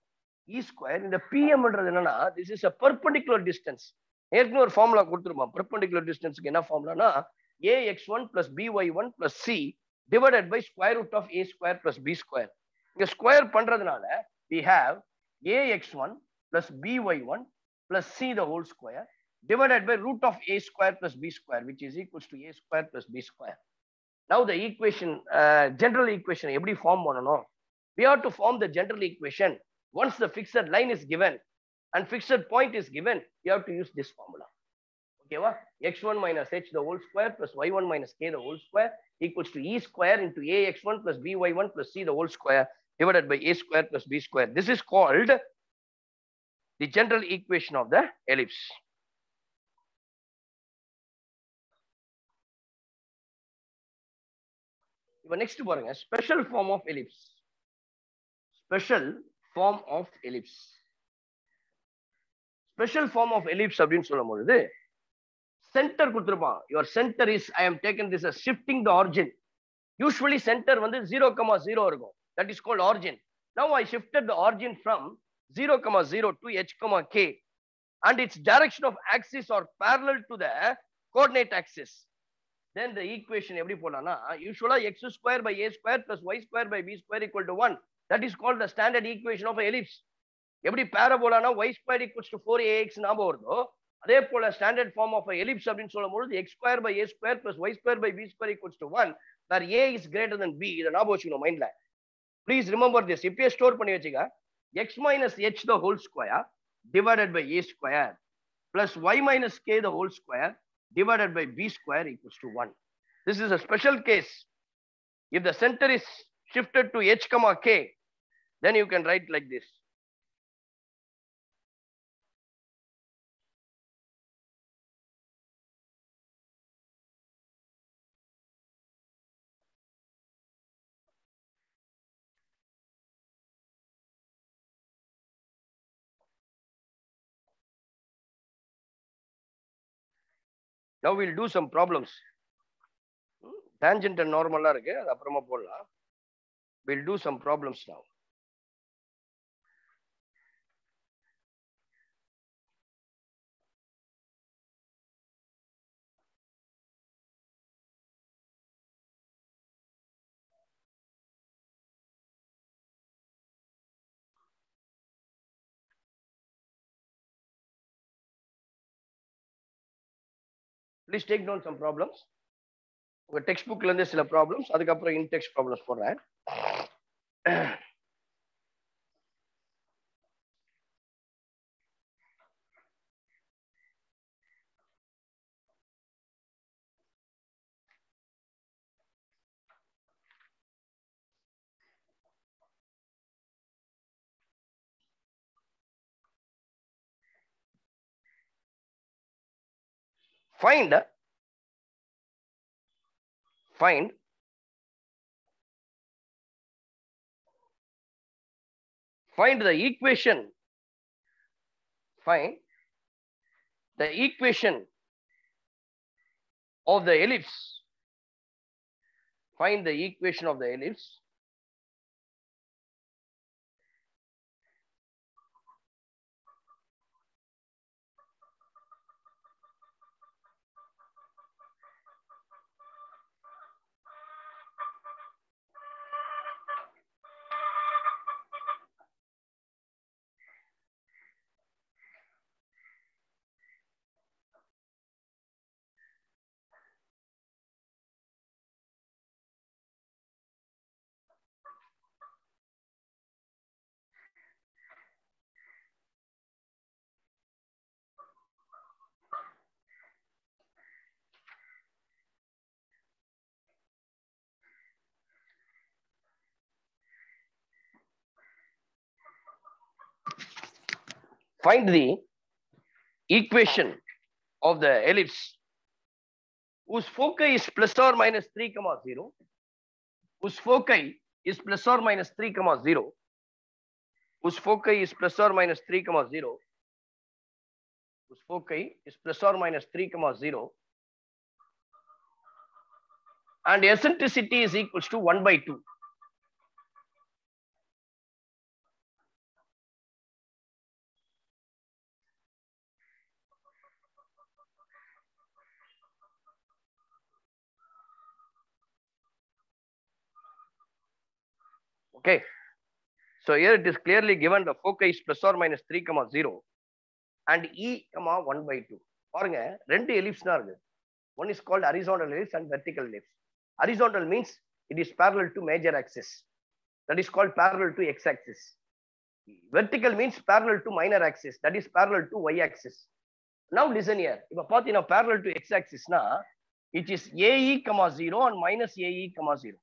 e square. இந்த pmன்றது என்னன்னா this is a perpendicular distance. ஏற்கனவே ஒரு ஃபார்முலா கொடுத்துருப்போம். perpendicular distanceக்கு என்ன ஃபார்முலானா ax1 plus by1 plus c divided by square root of a square plus b square. இங்க square பண்றதுனால we have ax1 plus by1 plus c the whole square divided by root of a square plus b square, which is equals to a square plus b square. Now the equation, general equation எப்படி form பண்ணணும்? We have to form the general equation. Once the fixed line is given and fixed point is given, you have to use this formula. Okay, x1 minus h the whole square plus y1 minus k the whole square equals to e square into ax1 plus by1 plus c the whole square divided by a square plus b square. This is called the general equation of the ellipse. இப்போ next பாருங்க, special form of ellipse. Special form of ellipse. Special form of ellipse அப்படின்னு சொல்லும் பொழுது centre கொடுத்துருப்பான். Your centre is, I am taken this as shifting the origin. Usually centre வந்து 0,0 இருக்கும். That is called origin. Now I shifted the origin from 0,0 to h, k and its direction of axis are parallel to the coordinate axis. Then the equation எப்படி போடலாம்னா usually x square by a square plus y square by b square equal to 1. That is called the standard equation of ellipse. எப்படி parabola y square equals to 4ax ஞாபகம் வருதோ அதே போல standard form of ellipse அப்படின்னு சொல்லும்போது x square by a square plus y square by b square equals to 1, where a is greater than b. இதை ஞாபகம் வச்சுக்கணும் மைண்ட்ல. Please remember this. இப்பயே ஸ்டோர் பண்ணி வச்சுக்க. x minus h the whole square divided by a square plus y minus k the whole square divided by b square equals to 1. This is a special case. If the center is shifted to h, k, then you can write like this. Now we'll do some problems. Tangent and normal இருக்கு, அது அப்புறமா போடலாம். We'll do some problems now. Please take down some problems. உங்க text புக்ல இருந்து சில problems, அதுக்கப்புறம் இன்டெக்ஸ்ட் problems போடுறேன். Find the equation. Find the equation of the ellipse. Find the equation of the ellipse Find the equation of the ellipse whose foci is plus or minus 3, 0, whose foci is plus or minus 3, 0, whose foci is plus or minus 3, 0, whose foci is plus or minus 3, 0, and eccentricity is equals to 1 by 2. Okay. So here it is clearly given the foci is plus or minus 3, 0 and E, 1 by 2. பாருங்க ரெண்டு ellipse தான் இருக்கு. One is called horizontal ellipse and vertical ellipse. Horizontal means it is parallel to major axis. That is called parallel to x axis. Vertical means parallel to minor axis. That is parallel to y axis. Now listen here. இப்ப பாத்தீங்கன்னா parallel to x axis னா it is AE, 0 and minus AE, 0.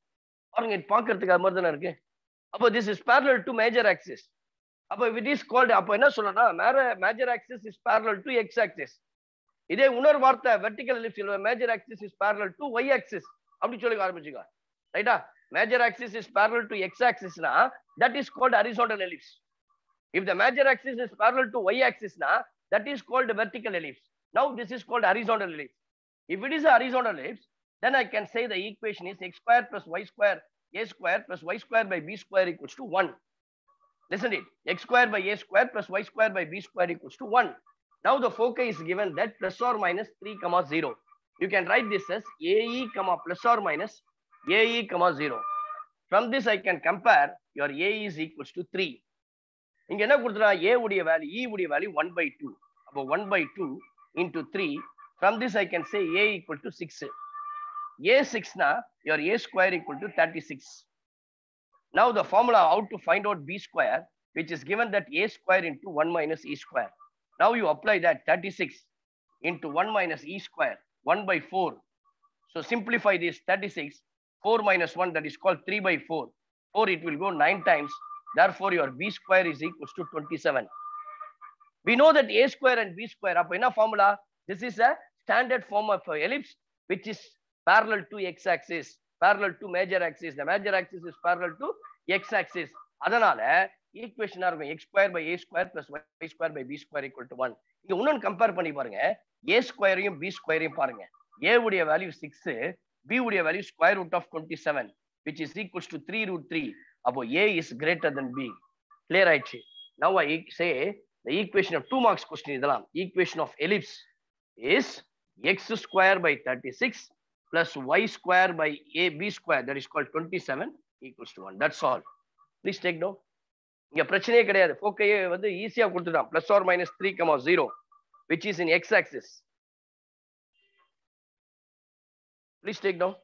பாருங்க இது பார்க்கிறதுக்கு அது மாதிரி தானே இருக்கு. அப்போ this is parallel to major axis. அப்போ it is called, அப்போ என்ன சொல்லணும்னா major axis is parallel to x axis. இதே இன்னொரு வார்த்தை vertical ellipse major axis is parallel to y axis அப்படி சொல்லி ஆரம்பிச்சுக்க. ரைட்டா? Major axis is parallel to x axis னா that is called horizontal ellipse. If the major axis is parallel to y axis na, that is called vertical ellipse. Now this is called horizontal ellipse. If it is a horizontal ellipse, then I can say the equation is x square plus y square a square plus y square by b square equals to 1. Listen to it. X square by a square plus y square by b square equals to 1. Now the foci is given that plus or minus 3, 0. You can write this as AE, plus or minus AE, 0. From this I can compare your AE is equals to 3. இங்க என்ன கொடுத்தா a உடைய value e உடைய value 1 by 2. அப்போ 1 by 2 into 3. From this I can say a equal to 6. A 6 na your a square equal to 36. Now the formula how to find out b square, which is given that a square into 1 minus e square. Now you apply that 36 into 1 minus e square, 1 by 4. So simplify this 36, 4 minus 1, that is called 3 by 4. 4 it will go 9 times. Therefore, your b square is equals to 27. We know that a square and b square. Up in a formula, this is a standard form of ellipse, which is parallel to x-axis, parallel to major axis. The major axis is parallel to x-axis. அதனால equation இருக்கும் x square by a square plus y square by b square equal to 1. இங்க இன்னொன்னு compare பண்ணி பாருங்க. a ஸ்கொயரையும் b ஸ்கொயரையும் பாருங்க. a உடைய value 6, b உடைய value square root of 27, which is equals to 3 root 3. அப்போ a is greater than b. Clear ஆயிடுச்சு. Now I say the equation of 2 marks question இதெல்லாம். Equation of ellipse is x square by 36 plus y square by b square, that is called 27, equals to 1. That's all. Please take note. இங்க பிரச்சனையே கிடையாது. ஃபோக்கையே வந்து ஈஸியா கொடுத்துட்டான். plus or minus 3, 0, which is in x axis. Please take note.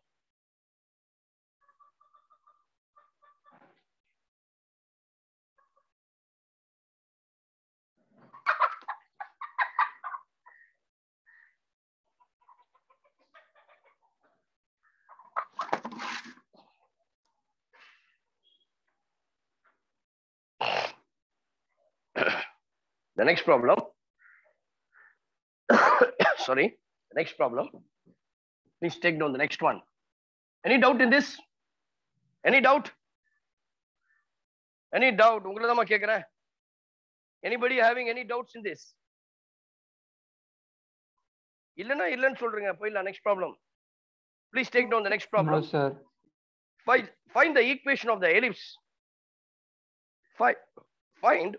The next problem. Sorry. The next problem. Please take down the next one. Any doubt in this? Any doubt? Any doubt? உங்களதான் கேக்குறேன். Anybody having any doubts in this? இல்லனா இல்லன்னு சொல்றீங்க. போயிடலாம் next problem. Please take down the next problem. No, sir. Find the equation of the ellipse. Find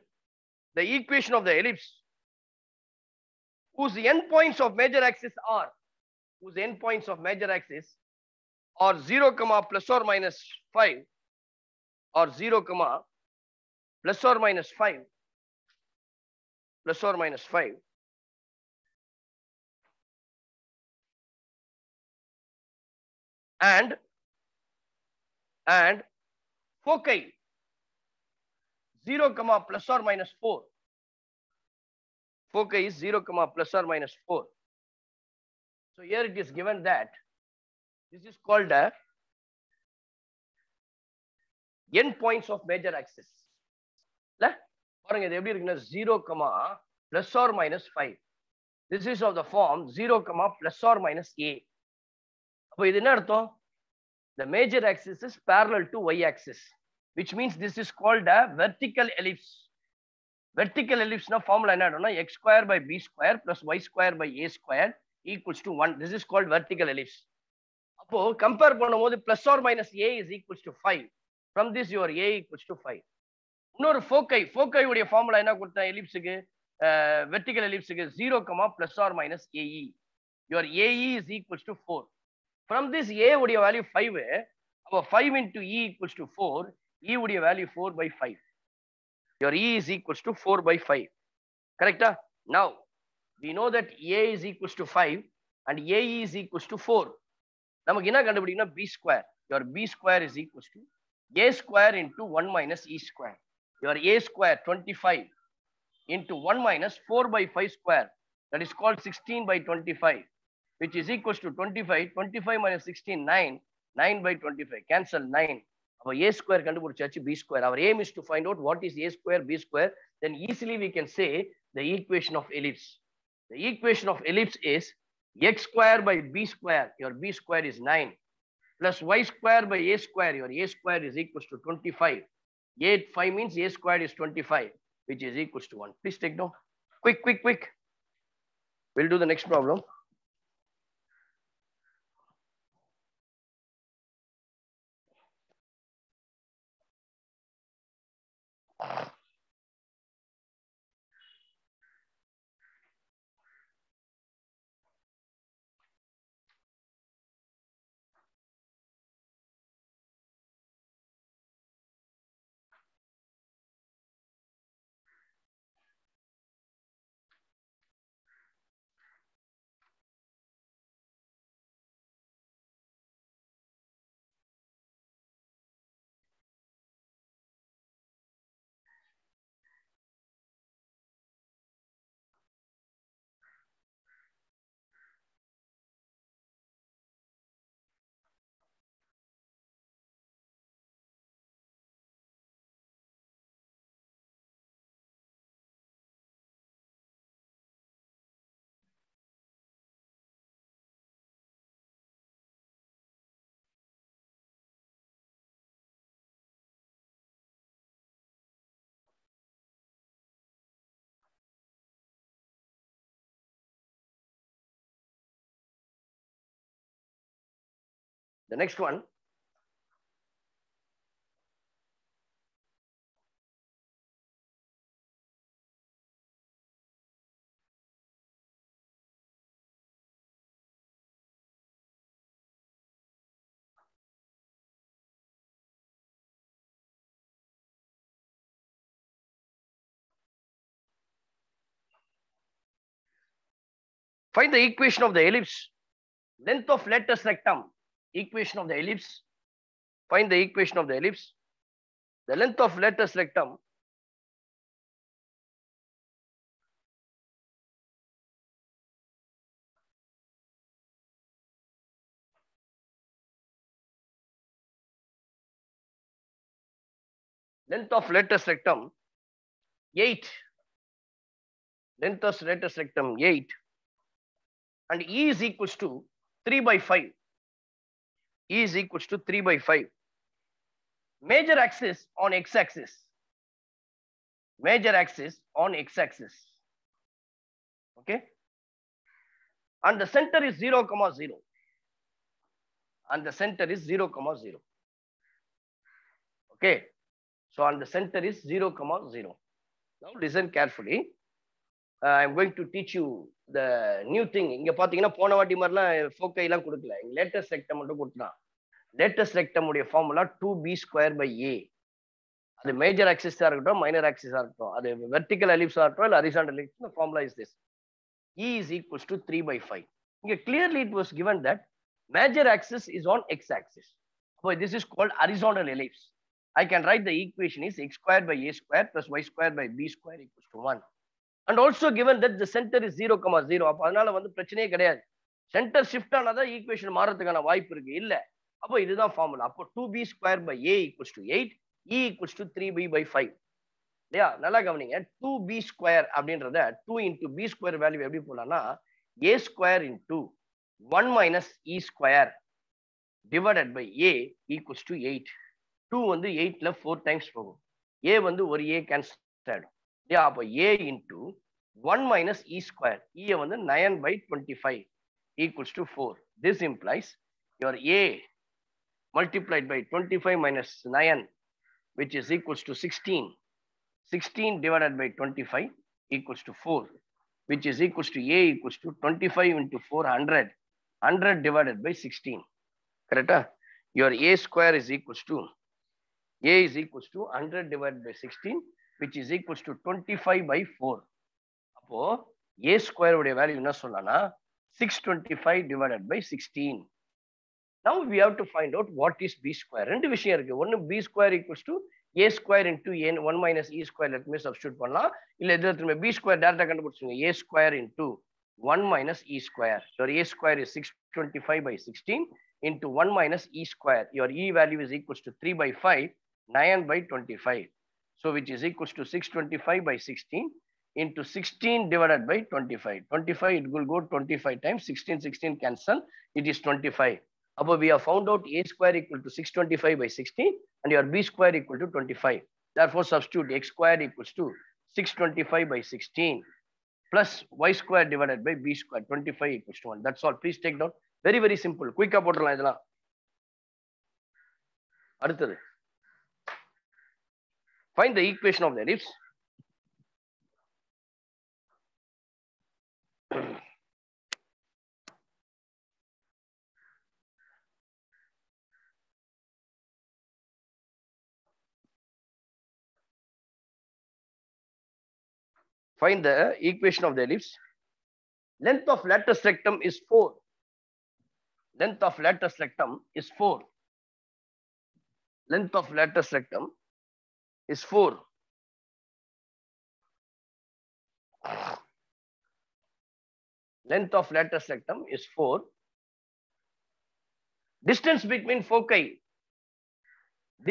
the equation of the ellipse whose endpoints of major axis are, whose endpoints of major axis are 0, plus or minus 5, or 0, plus or minus 5, plus or minus 5, and foci 0, plus or minus 4. Foci is 0, plus or minus 4. So here it is given that this is called a endpoints of major axis. பாருங்க இது எப்படி இருக்குன்னா 0, plus or minus 5. This is of the form 0, plus or minus a. அப்போ இது என்ன அர்த்தம்? The major axis is parallel to y axis, which means this is called a vertical ellipse. Vertical ellipse na formula என்ன ஆடும்னா x square by b square plus y square by a square equals to 1. This is called vertical ellipse. அப்போ compare பண்ணும்போது plus or minus a is equals to 5. From this your a equals to 5. இன்னொரு ஃபோக்கை உடைய formula என்ன கொடுத்தேன் எலிப்ஸுக்கு, vertical எலிப்ஸுக்கு 0, plus or minus ae. Your ae is equals to 4. From this a உடைய value 5, அப்போ 5 into e equals to 4. E உடைய value 4 by 5. Your e is equals to 4 by 5. Correct? Now we know that a is equals to 5 and ae is equals to 4. நமக்கு என்ன கண்டுபிடிக்கணும்? b square. Your b square is equals to a square into 1 minus e square. Your a square 25 into 1 minus 4 by 5 square, that is called 16 by 25, which is equals to 25. 25 minus 16, 9. 9 by 25. Cancel 9. Our a square kandupidichachu b square. Our aim is to find out what is a square, b square. Then easily we can say the equation of ellipse. The equation of ellipse is x square by b square. Your b square is 9. Plus y square by a square. Your a square is equals to 25. 5 means a squared is 25, which is equals to 1. Please take note. Quick. We'll do the next problem. The next one. Find the equation of the ellipse. Length of lattice rectum. Equation of the ellipse. Find the equation of the ellipse. The length of lattice rectum. Length of lattice rectum 8. Length of lattice rectum 8. And E is equals to 3 by 5. E is equals to 3 by 5. Major axis on x-axis. Major axis on x-axis. Okay. And the center is 0, 0. And the center is 0, 0. Okay. So on the center is 0, 0. Now listen carefully. I'm going to teach you the new thing. இங்க பாத்தீங்கன்னா போன வாட்டி மாதிரிலாம் ஃபோக்கை எல்லாம் கொடுக்கல. Latest rectum மட்டும் கொடுத்தான். Latest rectum உடைய formula 2b square by a. அது மேஜர் ஆக்சிஸா இருக்கட்டும், மைனர் ஆக்சிஸா இருக்கட்டும், அது வெர்டிகல் எலிப்ஸா இருக்கட்டும் இல்ல horizontal ellipse, the formula is this. E is equals to 3 by 5. இங்க clearly it was given that major axis is on x axis. So this is called horizontal ellipse. I can write the equation is x squared by a square plus y squared by b square equals to 1. And also given that the center is 0, 0. அப்ப அதனால வந்து பிரச்சனையே கிடையாது. Centre shift ஆனாதான் equation மாறதுக்கான வாய்ப்பு இருக்கு. இல்ல அப்போ இதுதான் ஃபார்முலா. அப்போ 2b square by a equals to 8, e equals to 3b by 5. இல்லையா? நல்லா கவனிங்க. 2b ஸ்கொயர் அப்படின்றத 2 into b ஸ்கொயர் வேல்யூ எப்படி போடலாம்னா a square into 1 minus e square divided by a equals to 8. 2 வந்து 8ல 4 times போகும். a வந்து ஒரு a cancel ஆயிடும். இல்லையா? அப்போ a into 1 minus e square. e வந்து 9 by 25 equals to 4. This implies your a multiplied by 25 minus 9, which is equals to 16. 16 divided by 25 equals to 4, which is equals to a equals to 25 into 400. 100 divided by 16. Correct? Your a square is equals to a is equals to 100 divided by 16, which is equals to 25 by 4. அப்போ a square உடைய value என்ன சொல்லலாம்னா 625 divided by 16. Now we have to find out what is b square. ரெண்டு விஷயம் இருக்கு. ஒன்னு b square equals to a square into a 1 minus e square let substitute பண்ணலாம். இல்ல இதுல b square டைரக்டா கண்டுபிடிச்சுங்க. a square into 1 minus e square. Your a square is 625 by 16 into 1 minus e square. Your e value is equals to 3 by 5, 9 by 25. So which is equals to 625 by 16 into 16 divided by 25. 25, it will go 25 times. 16, 16 cancel. It is 25. Above we have found out a square equal to 625 by 16 and your b square equal to 25. Therefore, substitute x square equals to 625 by 16 plus y square divided by b square 25 equals to 1. That's all. Please take down. Very, very simple. Quick up. Find the equation of the ellipse. Find the equation of the ellipse. Length of lattice rectum is 4. Length of lattice rectum is 4. Length of lattice rectum is 4. Length of lattice rectum is 4. Distance between foci.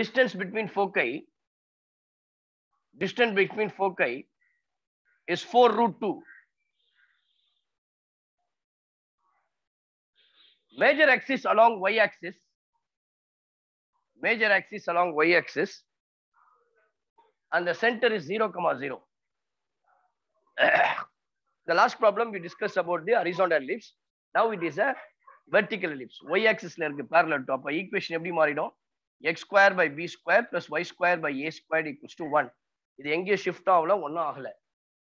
Distance between foci. Distance between foci is 4 root 2. Major axis along y-axis. Major axis along y-axis. And the center is 0, 0. The last problem we discussed about the horizontal ellipse. Now it is a vertical ellipse. Y-axis parallel to equation எப்படி மாறிடும்? x square by b square plus y square by a squared equals to 1. இது எங்கே shift ஆகல, ஒன்னும் ஆகல.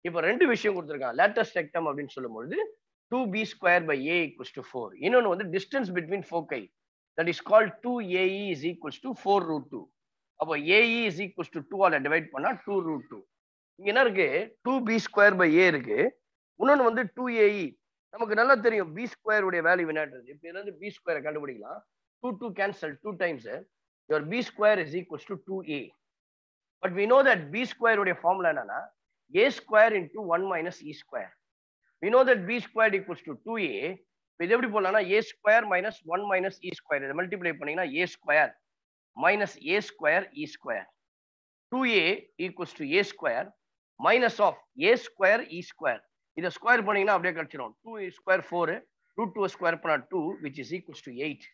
இப்போ ரெண்டு விஷயம் கொடுத்திருக்காங்க. lattice rectum அப்படின்னு சொல்லும்போது 2b square by a equals to 4. இன்னொன்னு வந்து distance between foci. That is called 2ae is equals to 4 root 2. அப்போ ae is equals to 2 ஆல டிவைட் பண்ணா 2 root 2. இங்க என்ன இருக்கு? 2b square by a இருக்கு. இன்னொன்னு வந்து 2ae. நமக்கு நல்லா தெரியும் b square உடைய வேல்யூ என்னன்றது. இப்போ இதுல இருந்து b square கண்டுபிடிக்கலாம். 2 cancel 2 times. Your b square is equals to 2a. But we know that b square உடைய ஃபார்முலா என்னன்னா a square into 1 minus e square. We know that b squared equals to 2a. இது எப்படி போடலாம்னா a square minus 1 minus e square. இதை multiply பண்ணீங்கன்னா a square minus a square e square. 2a equals to a square minus of a square e square. இதை square பண்ணீங்கன்னா அப்படியே கிடைச்சிடும். 2 square 4, root 2 square பண்ணா 2, which is equals to 8.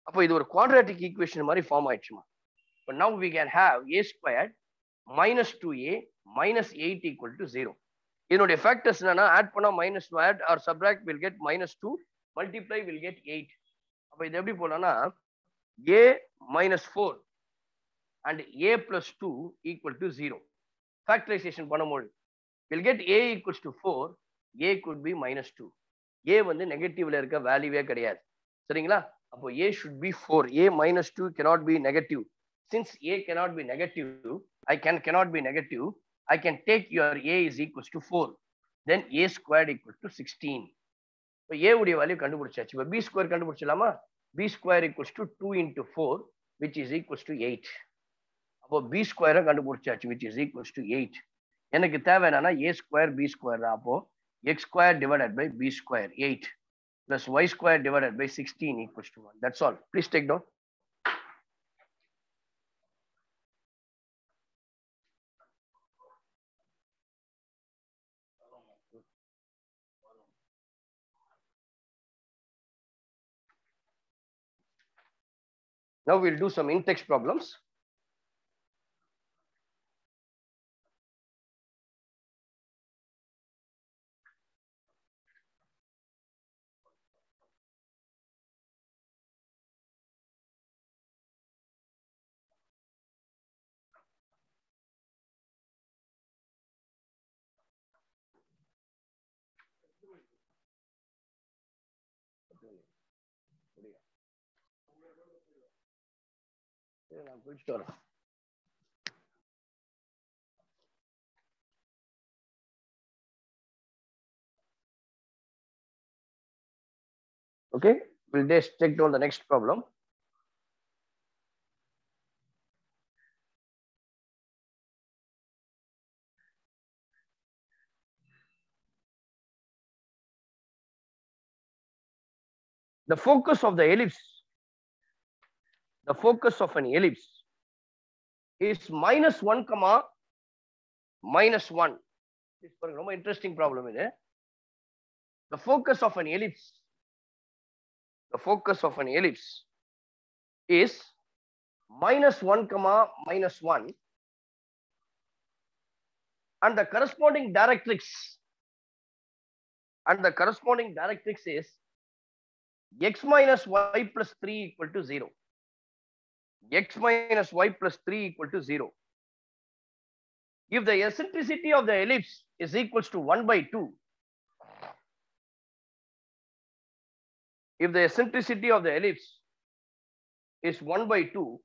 அப்போ இது ஒரு குவாட்ராட்டிக் ஈக்குவேஷன் மாதிரி form ஆயிடுச்சுமா. But now we can have a squared minus 2a minus 8 equal to 0. இதனுடைய ஃபேக்டர்ஸ் என்னன்னா ஆட் பண்ணா minus 2 add or subtract will get minus 2, multiply will get 8. அப்ப இது எப்படி போலாம்னா a minus 4 and a plus 2 equal to 0. Factorization பண்ணும்போது will get a equals to 4, a could be minus 2. a வந்து நெகட்டிவ்ல இருக்க வேல்யூவே கிடையாது. சரிங்களா? அப்போ a should be 4. a minus 2 cannot be negative. Since a cannot be negative, cannot be negative, I can take your a is equals to 4. Then a squared equals to 16. So a உடைய value கண்டுபிடிச்சாச்சு. இப்போ b square கண்டுபிடிச்சலாமா? b square equals to 2 into 4, which is equals to 8. அப்போ b ஸ்கொயரை கண்டுபிடிச்சாச்சு, which is equals to 8. எனக்கு தேவை என்னன்னா a ஸ்கொயர் b ஸ்கொயர் தான். அப்போ x square divided by b square 8 plus y square divided by 16 equals to 1. That's all. Please take down. Now we'll do some in-text problems. Okay, we'll just take down the next problem. The focus of the ellipse, the focus of an ellipse is -1, -1. This is a very interesting problem. The focus of an ellipse, the focus of an ellipse is -1, -1, and the corresponding directrix, is x minus y plus 3 equal to 0. X minus y plus 3 equal to 0. If the eccentricity of the ellipse is equals to 1/2, if the eccentricity of the ellipse is 1/2,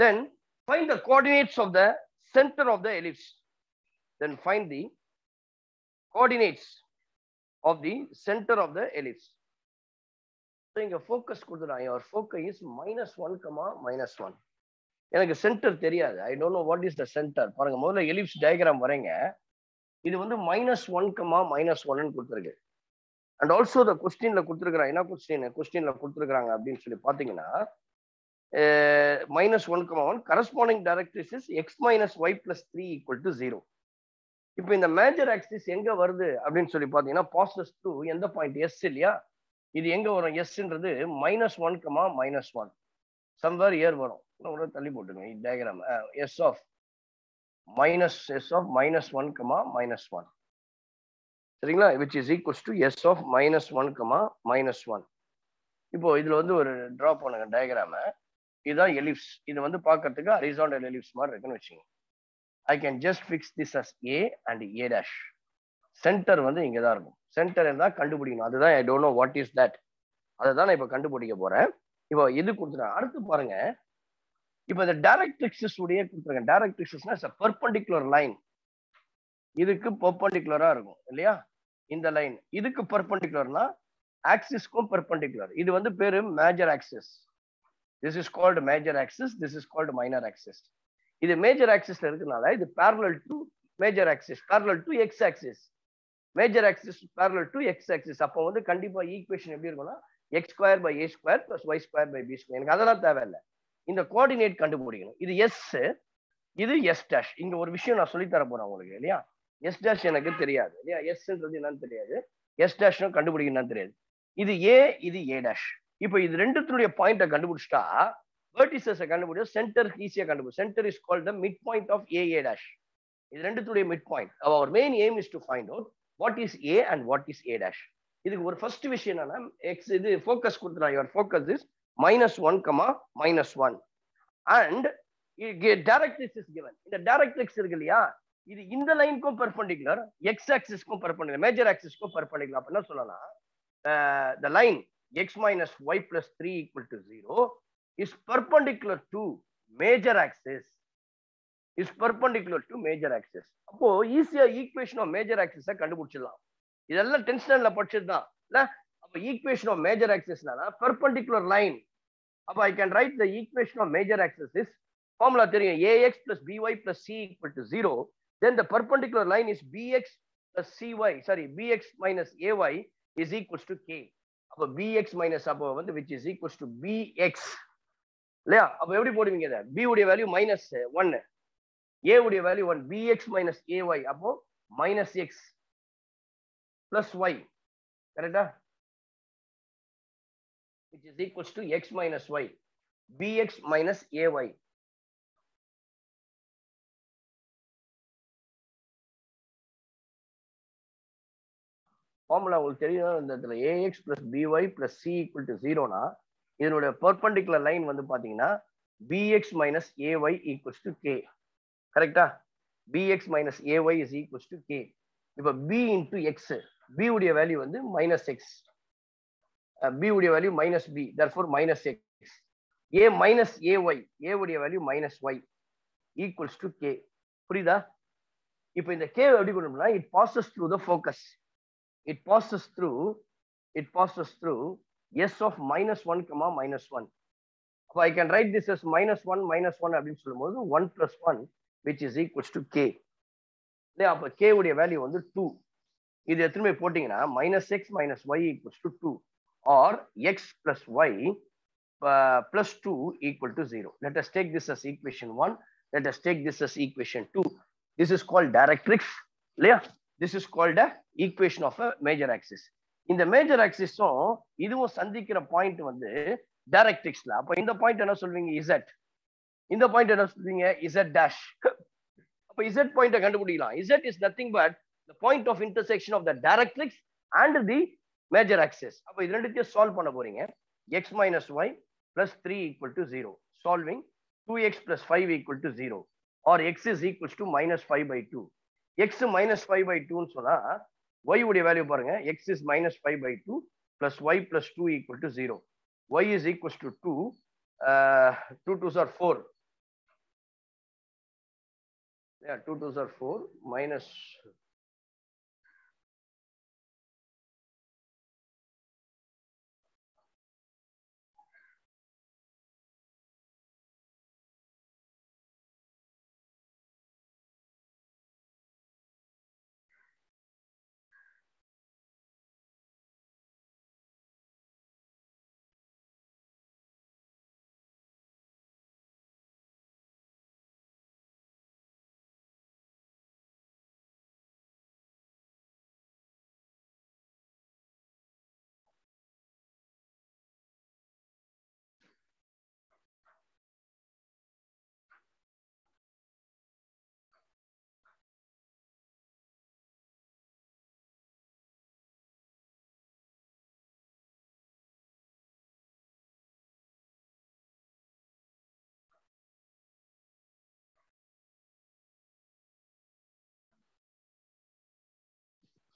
then find the coordinates of the center of the ellipse. Then find the coordinates of the center of the ellipse. So இங்க focus கொடுத்துறாங்க. Your focus is -1, -1. எனக்கு centre தெரியாது. I don't know what is the center. பாருங்க, முதல்ல ellipse diagram வரைங்க. இது வந்து -1, -1 கொடுத்துருக்கு. And also த கொஸ்டின்ல கொடுத்துருக்காங்க. என்ன கொஸ்டின்ல கொடுத்துருக்காங்க அப்படின்னு சொல்லி பாத்தீங்கன்னா, -1, 1 corresponding directrix is x minus y plus 3 equal to 0. இப்போ இந்த மேஜர் ஆக்சிஸ் எங்க வருது அப்படின்னு சொல்லி பாத்தீங்கன்னா, பாசஸ் டு எந்த பாயிண்ட் எஸ் இல்லையா, இது எங்க வரும்? எஸ்ன்றது -1, -1 சம்வேர் இயர் வரும். தள்ளி போட்டுங்க டயக்ராம். s of -1, -1 சரிங்களா, which is equals to s of -1, -1. இப்போ இதுல வந்து ஒரு டிரா பண்ணுங்க டயக்ராம. இதுதான் எலிப்ஸ். இது வந்து பார்க்கிறதுக்கு ஹரிசாண்டல் எலிப்ஸ் மாதிரி இருக்குன்னு வச்சுங்க. I can just fix this as A and A dash. Centre வந்து இங்க தான் இருக்கும். சென்டர் இருந்தா கண்டுபிடிக்கணும். அதுதான் I don't know what is that. அதை தான் நான் இப்ப கண்டுபிடிக்க போறேன். இப்போ இது கொடுத்துறேன். அடுத்து பாருங்க, இப்போ இந்த டைரக்ட்ரிக்ஸஸ் உடைய கொடுத்துருங்க. டைரக்ட்ரிக்ஸஸ்னா பெர்பெண்டிகுலர் லைன். இதுக்கு பெர்பெண்டிகுலரா இருக்கும் இல்லையா, இந்த லைன். இதுக்கு பெர்பெண்டிகுலர்னா ஆக்சிஸ்க்கும் பெர்பெண்டிகுலர். இது வந்து பேரு major axis. This is called major axis. This is called minor axis. இது மேஜர் ஆக்சிஸ்ல இருக்கனால இது parallel to major axis, parallel to x axis. Major axis parallel to x axis. அப்போ வந்து கண்டிப்பா ஈக்குவேஷன் எப்படி இருக்கும்னா x square by a square plus y square by b square. எனக்கு அதெல்லாம் தேவையில்லை. இந்த கோஆர்டினேட் கண்டுபிடிக்கணும். இது எஸ், இது எஸ் டேஷ். இங்க ஒரு விஷயம் நான் சொல்லி தர போறேன் உங்களுக்கு இல்லையா. எஸ் டேஷ் எனக்கு தெரியாது இல்லையா, எஸ்ன்றது என்னன்னு தெரியாது, எஸ் டேஷ்னும் கண்டுபிடிக்கணும்னு தெரியாது. இது ஏ, இது ஏ டேஷ். இப்போ இது ரெண்டுத்துடைய பாயிண்ட கண்டுபிடிச்சிட்டா வெர்டிசஸ் கண்டுபிடிச்சா சென்டர் ஈஸியா கண்டுபிடிச்சு. Centre is called the mid point of A A dash. இது ரெண்டுத்துடைய mid point. Our main aim is to find out what is A and what is A dash. இதுக்கு ஒரு ஃபர்ஸ்ட் விஷயம் என்னன்னா, எக்ஸ் இது ஃபோக்கஸ் கொடுத்துறான். Your focus is -1, -1 and directrix is given. இந்த directrix இருக்கு இல்லையா, இது இந்த லைனுக்கும் பெர்பெண்டிகுலர், எக்ஸ் ஆக்சிஸ்க்கும் பெர்பெண்டிகுலர், மேஜர் ஆக்சிஸ்க்கும் பெர்பெண்டிகுலர். அப்ப என்ன சொல்லலாம், the line x minus y plus 3 equal to 0 is perpendicular to major axis. Is perpendicular to major axis. அப்போ ஈஸியா ஈக்குவேஷன் ஆஃப் மேஜர் ஆக்சிஸை கண்டுபிடிச்சிடலாம். இதெல்லாம் டென்ஷன்ல படிச்சதுதான் இல்ல. அப்ப ஈக்குவேஷன் ஆஃப் மேஜர் ஆக்சிஸ்னா பெர்பெண்டிகுலர் லைன். அப்ப I can write the equation of major axis is, formula தெரியும், ax plus by plus c equal to 0. Then the perpendicular line is bx plus cy, sorry, bx minus ay is equals to k. அப்ப bx minus அப்போ வந்து which is equals to bx இல்லையா. அப்ப எப்படி போடுவீங்க இதை, b உடைய value -1, a உடைய வேல்யூ 1, bx minus ay அப்போ -x plus y, கரெக்டா, which is equals to x minus y, bx minus ay. Formula உங்களுக்கு தெரியும். இந்த இடத்துல ax plus by plus c equal to 0னா இதனுடைய பெர்பெண்டிகுலர் லைன் வந்து பாத்தீங்கன்னா bx minus ay equals to k, கரெக்டா. bx minus ay is equals to k. இப்ப b into x, b உடைய வேல்யூ வந்து -x, b உடைய value -b, therefore -x. a minus ay, a உடைய value -y equals to k. புரியுதா? இப்ப இந்த k எப்படி கொண்டுனா, it passes through the focus. It passes through s of -1, -1. So I can write this as -1, -1 அப்படின்னு சொல்லும்போது 1 plus 1 which is equals to k. இல்லையா, அப்ப k உடைய வேல்யூ வந்து 2. இது எத்தனை போட்டீங்கன்னா -x minus y equals to 2 or x plus y plus 2 equal to 0. Let us take this as equation 1. Let us take this as equation 2. This is called directrix. இல்லையா, this is called a equation of a major axis. இந்த major ஆக்சிஸும் இதுவும் சந்திக்கிற point வந்து டைரக்ட்ரிக்ஸ்ல. அப்ப இந்த point என்ன சொல்வீங்க, z. இந்த பாயிண்ட் என்ன சொல்வீங்க, z dash. அப்ப z பாயிண்ட கண்டுபிடிக்கலாம். z is nothing but the point of intersection of the directrix and the major axis. அப்ப இது ரெண்டுத்தையும் சால்வ் பண்ண போறீங்க. x minus y plus 3 equal to 0. Solving 2x plus 5 equal to 0 or x is equals to -5/2. x -5/2 ன்னு சொன்னா y உடைய value பாருங்க, x is -5/2 plus y plus 2 equal to 0. y is equals to 2. 2 2s are 4. Yeah, 2 2s are 4 minus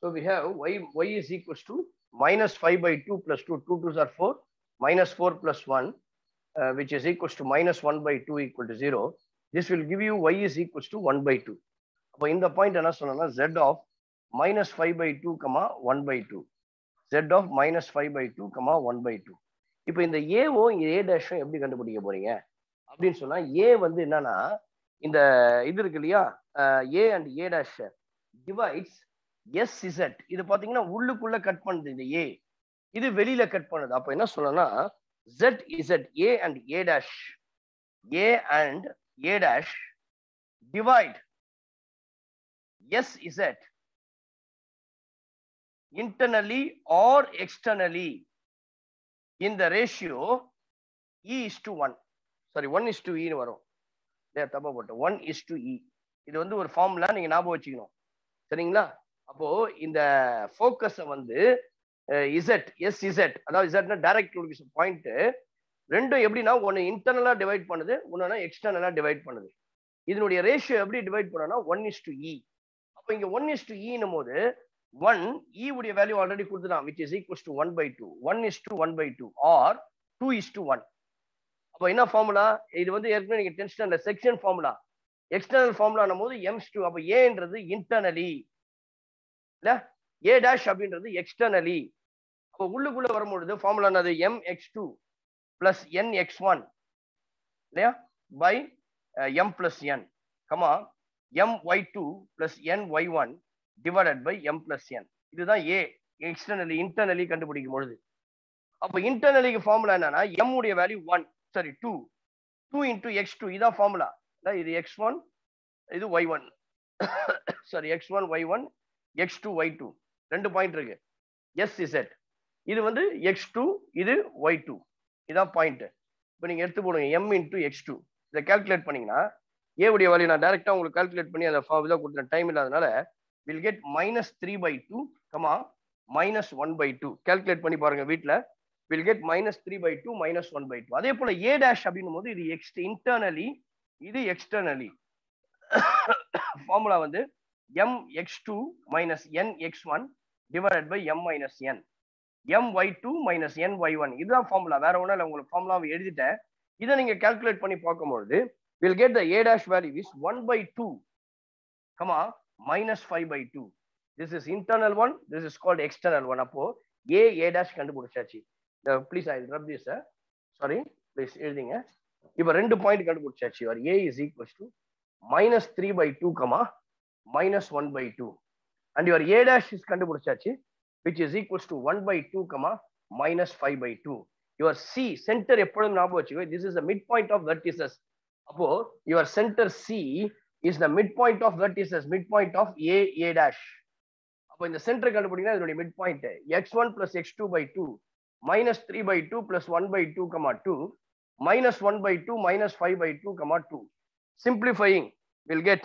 so we have y is equals to -5/2 plus 2. 2 2s are 4 minus 4 plus 1 which is equals to -1/2 equal to 0. This will give you y is equals to 1/2. அப்போ இந்த point என்ன சொன்னா z of -5/2, 1/2. z of -5/2, 1/2. இப்போ இந்த a-வும் a டேஷும் எப்படி கண்டுபிடிக்க போறீங்க அப்படின்னு சொன்னா, a வந்து என்னன்னா இந்த இது இருக்கு இல்லையா, a and a dash divides sz. இது பாத்தீங்கன்னா உள்ளுக்குள்ள கட் பண்ணுது இந்த a. இது வெளியில கட் பண்ணுது. அப்ப என்ன சொல்லணும்னா z z a and a dash a and a dash divide s z internally or externally in the ratio e is to 1. Sorry 1 is to e ன்னு வரும். தப்பா போட்டேன். 1 is to e. இது வந்து ஒரு ஃபார்முலா நீங்க ஞாபகம் வச்சுக்கணும். சரிங்களா? அப்போ இந்த ஃபோக்கஸை வந்து இசட் எஸ் இசட், அதாவது இசட்னா டைரக்ட் லொகேஷன் பாயிண்ட், ரெண்டும் எப்படின்னா ஒன்னு இன்டர்னலா டிவைட் பண்ணுது, இன்னொன்னு எக்ஸ்டர்னலா டிவைட் பண்ணுது. இதனுடைய ரேஷியோ எப்படி டிவைட் பண்ணனா 1:e. அப்ப இங்க 1:e போது 1 e உடைய வேல்யூ ஆல்ரெடி கொடுத்துட்டான், which is equals to 1/2. 1:1/2 or 2:1. அப்ப என்ன ஃபார்முலா? இது வந்து ஏற்கனவே நீங்க 10th standard section formula. External formula போது m2. அப்ப a-ன்றது இன்டர்னலி, இல்ல a dash அப்படின்றது எக்ஸ்டர்னலி. அப்ப உள்ளுக்குள்ள வரும்பொழுது ஃபார்முலா என்னது? mx2 plus nx1 இல்லையா by m plus n, comma my2 plus ny1 divided by m plus n. இதுதான் a எக்ஸ்டர்னலி. இன்டர்னலி கண்டுபிடிக்கும் பொழுது அப்ப இன்டர்னலிக்கு ஃபார்முலா என்னன்னா m உடைய வேல்யூ 1, சாரி 2 into x2. இதான் ஃபார்முலா. இது x1, இது y1. Sorry x1 y1 x2 y2 ரெண்டு பாயிண்ட் இருக்கு. s z இது வந்து x2, இது y2. இதான் பாயிண்ட். இப்போ நீங்க எடுத்து போடுங்க m into x2. இதை கால்குலேட் பண்ணீங்கன்னா a உடைய வேல்யூ நான் டைரக்டா உங்களுக்கு கால்குலேட் பண்ணி அந்த ஃபார்முலா கொடுத்த டைம் இல்லாதனால will get -3/2, -1/2. கால்குலேட் பண்ணி பாருங்க வீட்ல. will get -3/2 -1/2. அதே போல a dash அப்படின்னும் போது இது இன்டர்னலி, இது எக்ஸ்டர்னலி. ஃபார்முலா வந்து mx2 minus nx1 divided by m minus n, my2 minus ny1. இதுதான் ஃபார்முலா. வேற ஒண்ணும் இல்ல. உங்களுக்கு ஃபார்முலாவை எழுதிட்டேன். இதை நீங்க கால்குலேட் பண்ணி பார்க்கும்போது we'll get the a dash value is 1/2, comma -5/2. This is internal one, this is called external one. அப்போ a dash கண்டுபிடிச்சாச்சு. Please I rub this, sorry please எழுதிங்க. இப்போ ரெண்டு பாயிண்ட் கண்டுபிடிச்சாச்சு. your a is equals to -3/2, comma -1/2, and your a dash is கண்டுபிடிச்சாச்சு, which is equals to 1/2, comma -5/2. your c center எப்பொழுதும் ஞாபகம் வச்சுக்கோ, this is the midpoint of vertices. அப்போ your center c is the midpoint of vertices, midpoint of a dash. அப்போ இந்த centre கண்டுபிடிங்கன்னா இதனுடைய midpoint x1 plus x2/2 -3/2 plus 1/2, comma 2 -1/2 -5/2, comma 2. simplifying will get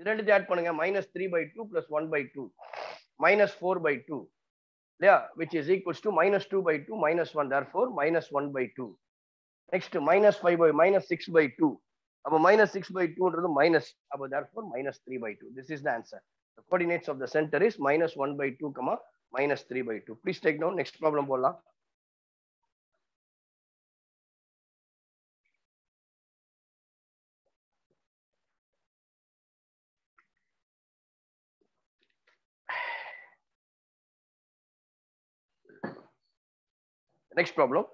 ரெண்டுத்தையும் add பண்ணுங்க. -3/2 plus 1/2 -4/2, இல்லையா, which is equals to -2/2 -1, therefore -1/2. next -6/2. அப்போ -6/2ன்றது minus, அப்போ therefore -3/2. this is the answer. the coordinates of the center is -1/2, comma -3/2. please take down. next problem போடலாம். next problem.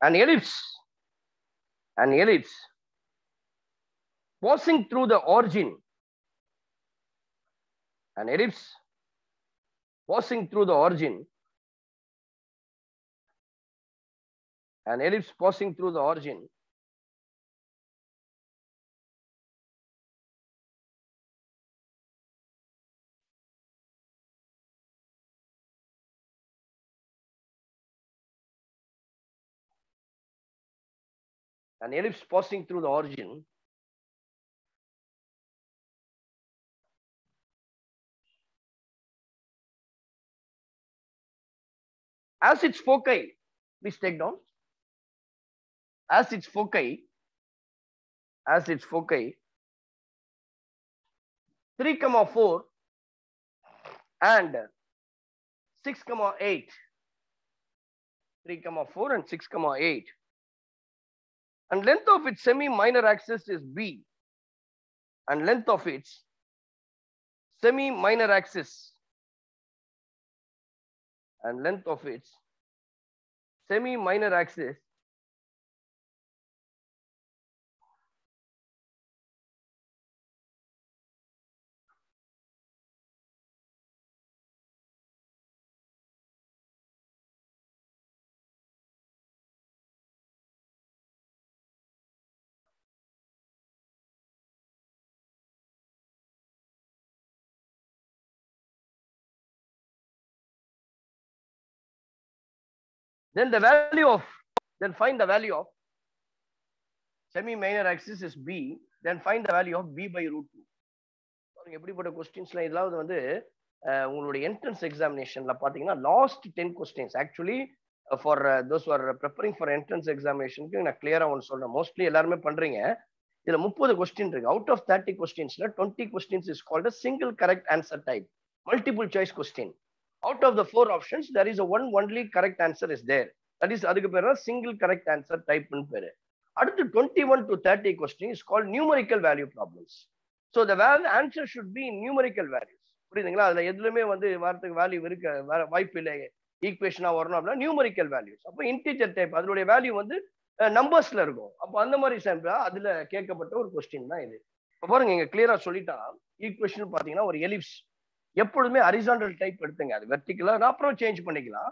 an ellipse passing through the origin, an ellipse passing through the origin, an ellipse passing through the origin an ellipse passing through the origin as its foci, please take down, as its foci 3,4 and 6,8, 3,4 and 6,8 and length of its semi-minor axis is B, and length of its semi-minor axis and length of its semi-minor axis then find the value of semi-minor axis is B, then find the value of B by root 2. எப்படிப்பட்ட கொஸ்டின்ஸ்லாம் இதெல்லாம் வந்து உங்களுடைய entrance எக்ஸாமினேஷன்ல பாத்தீங்கன்னா last 10 questions actually for those are preparing for entrance எக்ஸாமினேஷனுக்கு நான் கிளியரா ஒன்று சொல்றேன். மோஸ்ட்லி எல்லாருமே பண்றீங்க. இதுல 30 கொஸ்டின் இருக்கு. அவுட் ஆஃப் 30 கொஸ்டின்ஸ்ல 20 questions is called single correct answer type, multiple choice question. Out of the 4 options there is a only correct answer is there. That is அதுக்கு பேரு சிங்கிள் கரெக்ட் ஆன்சர் டைப்னு பேரு. அடுத்து 21 to 30 question is called numerical value problems. So the answer should be in numerical values. புரியுதுங்களா? அதுல எதுலயுமே வந்து வார்த்தைக்கு value இருக்க வாய்ப்பு இல்லை. ஈக்குவேஷனா வரணும் அப்படின்னா நியூமரிக்கல் வேல்யூஸ். அப்போ இன்டிஜர் டைப் அதனுடைய வேல்யூ வந்து நம்பர்ஸ்ல இருக்கும். அப்போ அந்த மாதிரி சாம்பிளா அதுல கேட்கப்பட்ட ஒரு கொஸ்டின் தான் இது. இப்போ பாருங்க இங்க கிளியரா சொல்லிட்டா ஈக்குவேஷன் பாத்தீங்கன்னா ஒரு எலிப்ஸ் எப்பொழுதுமே ஹரிசாண்டல் டைப் எடுத்துங்க. அது வெர்டிகலா அப்புறம் சேஞ்ச் பண்ணிக்கலாம்.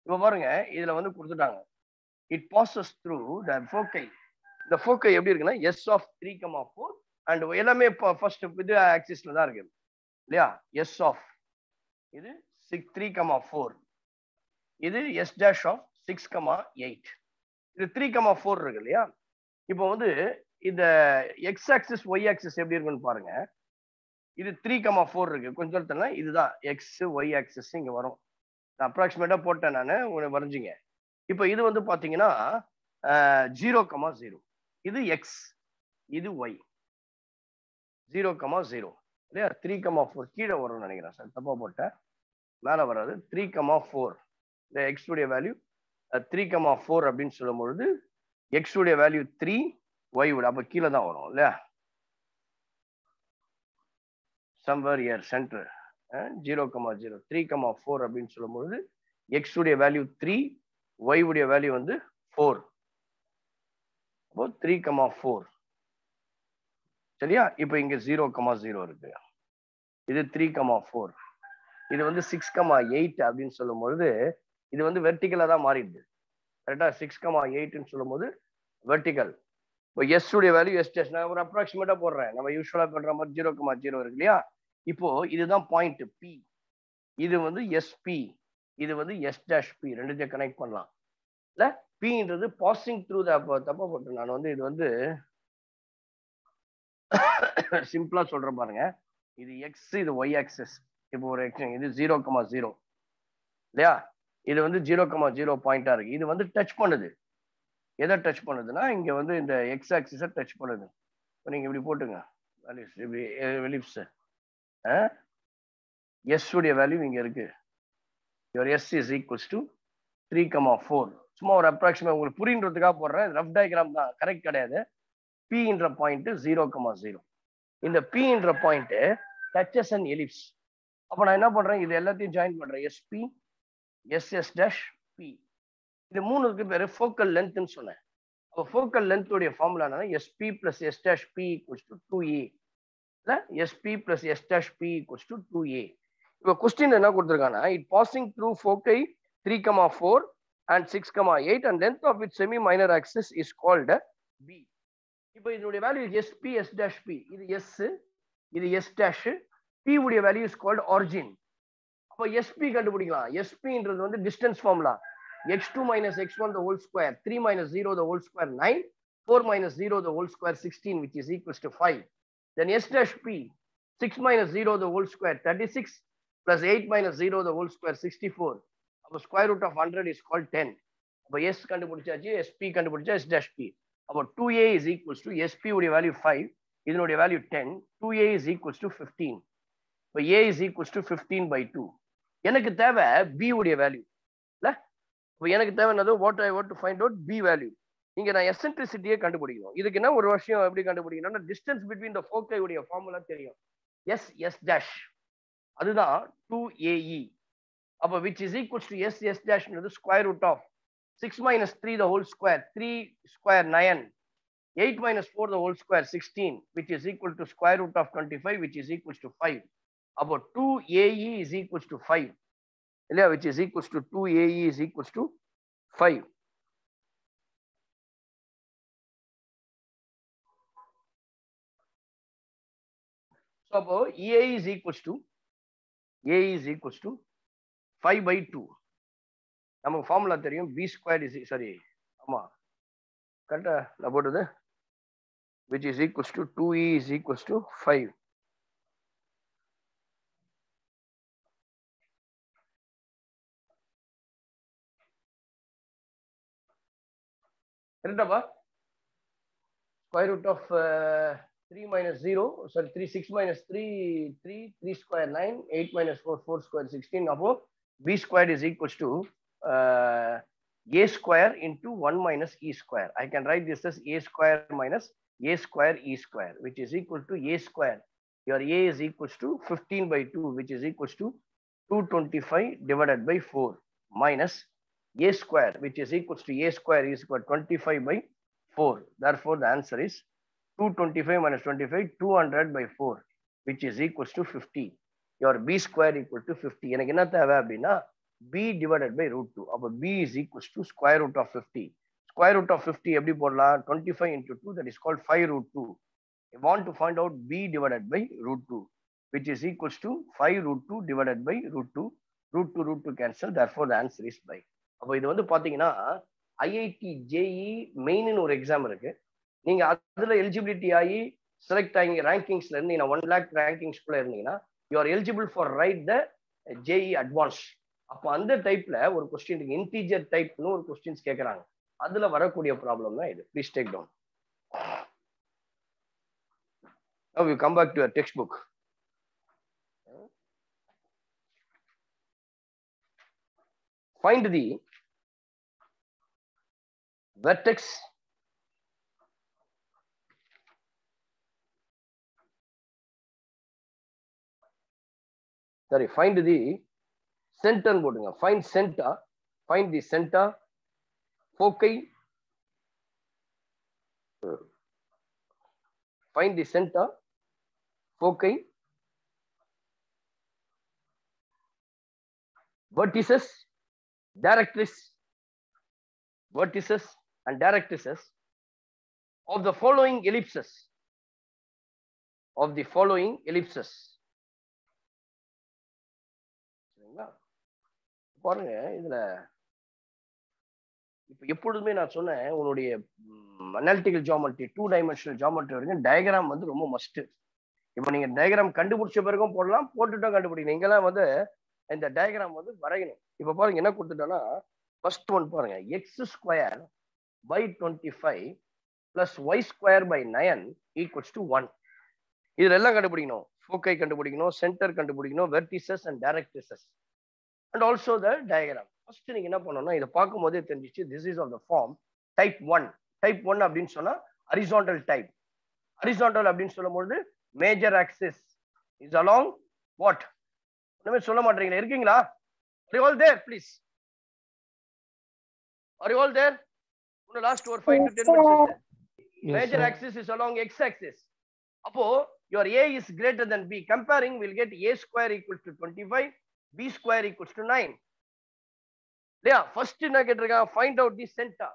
இப்போ பாருங்க இதுல வந்து கொடுத்துட்டாங்க. It bosses through the ஃபோக்கை. இந்த ஃபோக்கை எப்படி இருக்குன்னா எஸ் ஆஃப் 3,4 அண்ட் எல்லாமே ஃபர்ஸ்ட் இது ஆக்சிஸ்ல தான் இருக்கு இல்லையா? எஸ் ஆஃப் இது 3,4, இது எஸ் டேஷ் ஆஃப் 6,8, இது 3,4 இருக்கு இல்லையா? இப்போ வந்து இந்த எக்ஸ் ஆக்சிஸ் ஒய் ஆக்சிஸ் எப்படி இருக்குன்னு பாருங்க. இது 3,4 இருக்கு. கொஞ்சம் தூரத்துல இதுதான் எக்ஸ் ஒய் ஆக்சிஸ் இங்க வரும். நான் அப்ராக்சிமேட்டா போட்டேன் நான் வரைஞ்சிங்க. இப்போ இது வந்து பாத்தீங்கன்னா 0,0, இது எக்ஸ், இது ஒய். 0,0 இல்லையா? 3,4 கீழே வரும்னு நினைக்கிறேன் சார், தப்பா போட்டேன். மேல வராது. 3,4 இந்த எக்ஸ் உடைய வேல்யூ 3,4 அப்படின்னு சொல்லும் பொழுது எக்ஸ் உடைய வேல்யூ 3, ஒய் உடைய அப்ப கீழே தான் வரும் இல்லையா? somewhere here center 0,0 3,4 அப்படின்னு சொல்லும் பொழுது எக்ஸ் உடைய வேல்யூ 3, ஒய் உடைய வேல்யூ வந்து 4. அப்போ 3,4 சரியா? இப்போ இங்க 0,0 இருக்கு. இது 3,4, இது வந்து 6,8 அப்படின்னு சொல்லும் பொழுது இது வந்து வெர்டிகலா தான் மாறிடுது. கரெக்டா? 6,8 சொல்லும் போது வெர்டிகல். இப்போ எஸ் உடைய வேல்யூ எஸ் டேஷ் நான் ஒரு அப்ராக்சிமேட்டா போடுறேன். நம்ம யூஸ்வலா பண்ற மாதிரி 0,0 இருக்கு இல்லையா? இப்போ இதுதான் பாயிண்ட் பி. இது வந்து எஸ்பி, இது வந்து எஸ் டேஷ் பி. ரெண்டுத்தையும் கனெக்ட் பண்ணலாம் இல்ல? பின்றது பாசிங் த்ரூ தப்பா போட்டேன் நான் வந்து. இது வந்து சிம்பிளா சொல்றேன் பாருங்க. இது எக்ஸ், இது ஒய் ஆக்சிஸ். இப்போ ஒரு இது 0,0 இல்லையா? இது வந்து 0,0 பாயிண்டா இருக்கு. இது வந்து டச் பண்ணுது. எதை டச் பண்ணுதுன்னா இங்க வந்து இந்த எக்ஸ் ஆக்சிஸை டச் பண்ணுது. நீங்க இப்படி போட்டுங்க எலிப்ஸ். எஸ் உடைய வேல்யூ இங்க இருக்கு. Your s is equals to 3,4. சும்மா ஒரு அப்ராக்சிமேட் உங்களுக்கு புரியுன்றதுக்காக போடுறேன். ரஃப் டயக்ராம் தான், கரெக்ட் கிடையாது. P point 0,0. இந்த P point touches and ellipse. அப்ப நான் என்ன பண்றேன்? இது எல்லாத்தையும் ஜாயின் பண்றேன். SP SS dash P. இது மூணுக்கு பேரு ஃபோக்கல் லென்த்னு சொன்னேன். அப்போ ஃபோக்கல் லென்த் உடைய ஃபார்முலா என்னன்னா SP plus S dash P equals to 2a இல்ல SP plus S dash P equals to 2a. இப்போ கொஸ்டின் என்ன கொடுத்துருக்காங்கன்னா it passing through ஃபோக்கை 3,4 and 6,8 and length of its semi minor axis is called b. இப்போ இதனுடைய value sp s dash p. இது s, இது s dash. p உடைய value is called origin. அப்போ sp கண்டுபிடிக்கலாம். sp வந்து distance formula x2 minus x1 the whole square, 3 minus 0 the whole square 9, 4 minus 0 the whole square 16, which is equals to 5. Then s dash p, 6 minus 0 the whole square 36 plus 8 minus 0 the whole square 64. அப்போ square root of 100 is called 10. அப்போ s கண்டுபிடிச்சாச்சு, sp கண்டுபிடிச்சா s dash p. அப்போ 2a is equals to sp உடைய value 5, இதனுடைய value 10, 2a is equals to 15. இப்போ a is equals to 15 by 2. எனக்கு தேவை b உடைய வேல்யூ இல்ல? இப்போ எனக்கு தேவை என்னது? what I want to find out b value. இங்க நான் எசென்ட்ரிசிட்டியே கண்டுபிடிக்கணும். இதுக்கு என்ன ஒரு விஷயம் எப்படி கண்டுபிடிக்கணும்னா டிஸ்டன்ஸ் பிட்வீன் த ஃபோக்கை உடைய ஃபார்முலா தெரியும். S dash அதுதான் 2AE. அப்ப which is equals to S dash ன்றது square root of 6 minus 3 the whole square, 3 square 9, 8 minus 4 the whole square 16, which is equal to square root of 25, which is equals to 5. அப்போ 2AE is equals to 5 இல்லையா, which is equals to 2AE is equals to 5. So அப்போ EA is equals to 5 by 2. நமக்கு formula தெரியும். B squared is sorry ஆமா கரெக்டா நான் போட்டது, which is equals to 2E is equals to 5. கரெக்டாப்பா? Square root of 3 minus 0, sorry 3, 6 minus 3, 3 square 9, 8 minus 4, 4 square 16. அப்போ B squared is equals to A square into 1 minus E square. I can write this as A square minus A square E square, which is equal to A square. Your A is equals to 15 by 2, which is equals to 225 divided by 4 minus A square, which is equals to A square is equal to 25 by 4. Therefore, the answer is 225 minus 25, 200 by 4, which is equals to 50. Your B square equal to 50. எனக்கு என்ன தேவை அப்படின்னா B divided by root 2. அப்போ B is equals to square root of 50. Square root of 50 எப்படி போடலாம்? 25 into 2, that is called 5 root 2. I want to find out B divided by root 2, which is equals to 5 root 2 divided by root 2. Root 2 cancel. Therefore, the answer is by. அப்போ இது வந்து பாத்தீங்கன்னா IIT JE main ஒரு exam இருக்கு. நீங்க அதுல eligibility ஆகி select ஆகி ரேங்கிங்ஸ்ல இருந்தீங்கன்னா 1 lakh ரேங்கிங்ஸ்குள்ள இருந்தீங்கன்னா you are eligible for right the JE advance. அப்போ அந்த டைப்ல ஒரு கொஸ்டின் இருக்கு, இன்டீஜர் டைப்னு ஒரு கொஸ்டின்ஸ் கேட்கறாங்க. அதுல வரக்கூடிய ப்ராப்ளம் தான் இது. Please take down. Now we come back to your textbook. Find the vertex find the center போடுங்க. Find center, find the center, foci, find the center, foci, vertices, vertices and directrices of the following ellipses. பாருங்க, இதுல இப்ப எப்பொழுதுமே நான் சொன்னேன், உன்னுடைய analytical geometry 2 dimensional geometry வரைக்கும் diagram வந்து ரொம்ப மஸ்ட். இப்ப நீங்க டயக்ராம் கண்டுபிடிச்ச பிறகும் போடலாம், போட்டுட்டோம் கண்டுபிடிக்கணும். இங்கெல்லாம் வந்து இந்த டயக்ராம் வந்து வரையணும். இப்ப பாருங்க என்ன கொடுத்துட்டோம்னா, ஃபர்ஸ்ட் ஒன் பாருங்க, x square by 25 plus y square by 9 equals to 1. இதுல எல்லாம் கண்டுபிடிக்கணும். ஃபோக்கை கண்டுபிடிக்கணும், சென்டர் கண்டுபிடிக்கணும், vertices and directrices and also the diagram. First நீங்க என்ன பண்ணணும்னா, இதை பார்க்கும் போதே தெரிஞ்சிச்சு, this is of the form type 1. Type 1 அப்படின்னு சொன்னா ஹரிசாண்டல் டைப். ஹரிசாண்டல் அப்படின்னு சொல்லும்போது major axis is along what? ஒண்ணுமே சொல்ல மாட்டீங்களா? இருக்கீங்களா? Are you all there, please? Are you all there? இன்னும் லாஸ்ட் ஒரு 5 to 10 minutes. Major axis is along x axis. அப்போ your A is greater than B. Comparing, we'll get A square equals to 25, B square equals to 9. Yeah, first என்ன கேட்டிருக்காங்க, find out the center.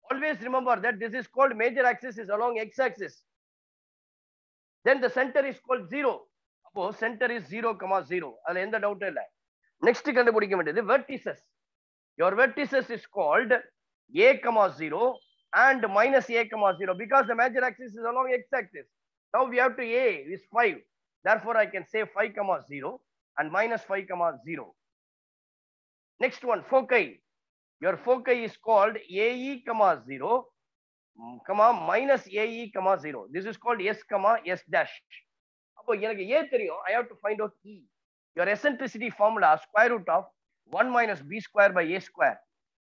Always remember that this is called major axis is along x axis. Then the center is called 0. அப்போ center is 0, 0. அதுல எந்த டவுட்டும் இல்லை. Next கண்டுபிடிக்க வேண்டியது vertices. Your vertices is called A, 0 and minus A, 0 because the major axis is along x axis. Now we have to A is 5. Therefore, I can say 5, 0 and minus 5, 0. Next one, foci. Your foci is called AE, 0, minus AE, 0. This is called S, S dash. அப்போ எனக்கு A தெரியும், I have to find out E. Your eccentricity formula, square root of 1 minus B square by A square.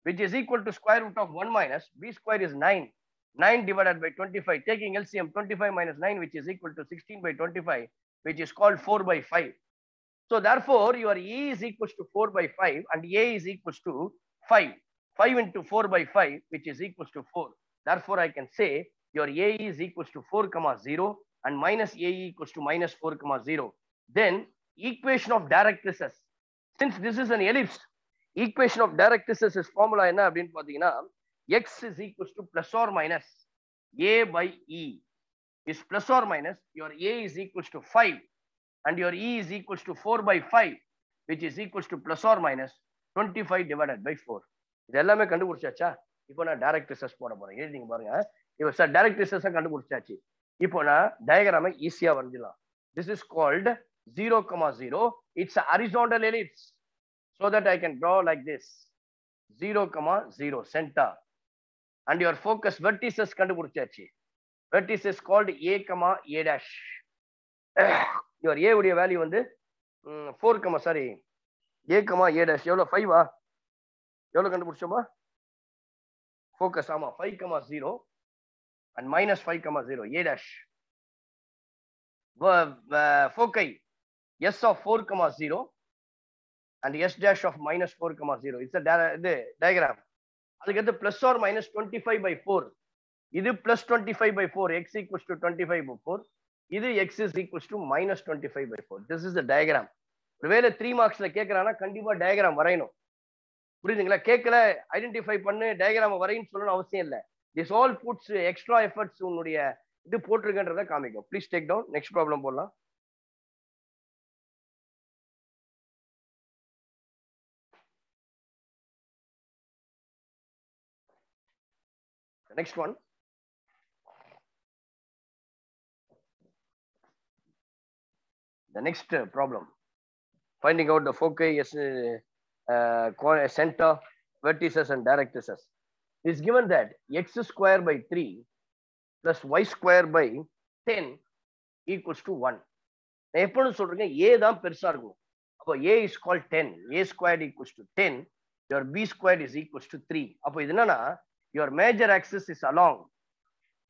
which is equal to square root of 1 minus b square is 9. 9 divided by 25. Taking LCM, 25 minus 9, which is equal to 16 by 25, which is called 4 by 5. So therefore, your E is equals to 4 by 5 and A is equals to 5. 5 into 4 by 5, which is equals to 4. Therefore, I can say your A is equals to 4, 0 and minus A equals to minus 4, 0. Then equation of directrices. Since this is an ellipse, equation of directrices is formula என்ன அப்படின்னு பாத்தீங்கன்னா x is equals to plus or minus A by E is plus or minus your A is equals to 5 and your E is equals to 4 by 5, which is equals to plus or minus 25 divided by 4. இது எல்லாமே கண்டுபிடிச்சாச்சா? இப்போ நான் directrices போட போறேன். எழுதிங்க பாருங்க. இப்போ sir directrices கண்டுபிடிச்சாச்சு. இப்போ நான் டயகிராமை ஈஸியா வரையலாம். This is called 0, 0. It's a horizontal ellipse. So that I can draw like this. 0, 0, center. And your focus vertices kandupudichachi. Vertices called A, A dash. Your A udiya value vandu 4, sorry. A, A dash. Evlo 5 ah? Evlo kandupudichoma? Focus ama 5, 0 and minus 5, 0. A dash. Foci S of 4, 0 and S dash of minus 4, 0. It's a diagram. அதுக்கு plus or minus 25 by 4. இது plus 25 by 4. X equals to 25 by 4. இது X is equals to minus 25 by 4. This is the diagram. ஒருவேளை 3 marksல கேட்கறானா கண்டிப்பா diagram வரையணும். புரியுதுங்களா? கேட்கல identify பண்ணு diagram வரையன்னு சொல்லணும் அவசியம் இல்லை. This all puts extra efforts உன்னுடைய இது போட்டிருக்கன்றதை காமிக்கும். Please take down. Next problem போடலாம். The next one. The next problem. Finding out the foci, center, vertices and directrices. It is given that x square by 3 plus y square by 10 equals to 1. நான் எப்பொழுது சொல்றேன் A தான் பெருசா இருக்கும். அப்போ A is called 10. A squared equals to 10. Your B squared is equals to 3. அப்போ இது என்னன்னா your major axis is along.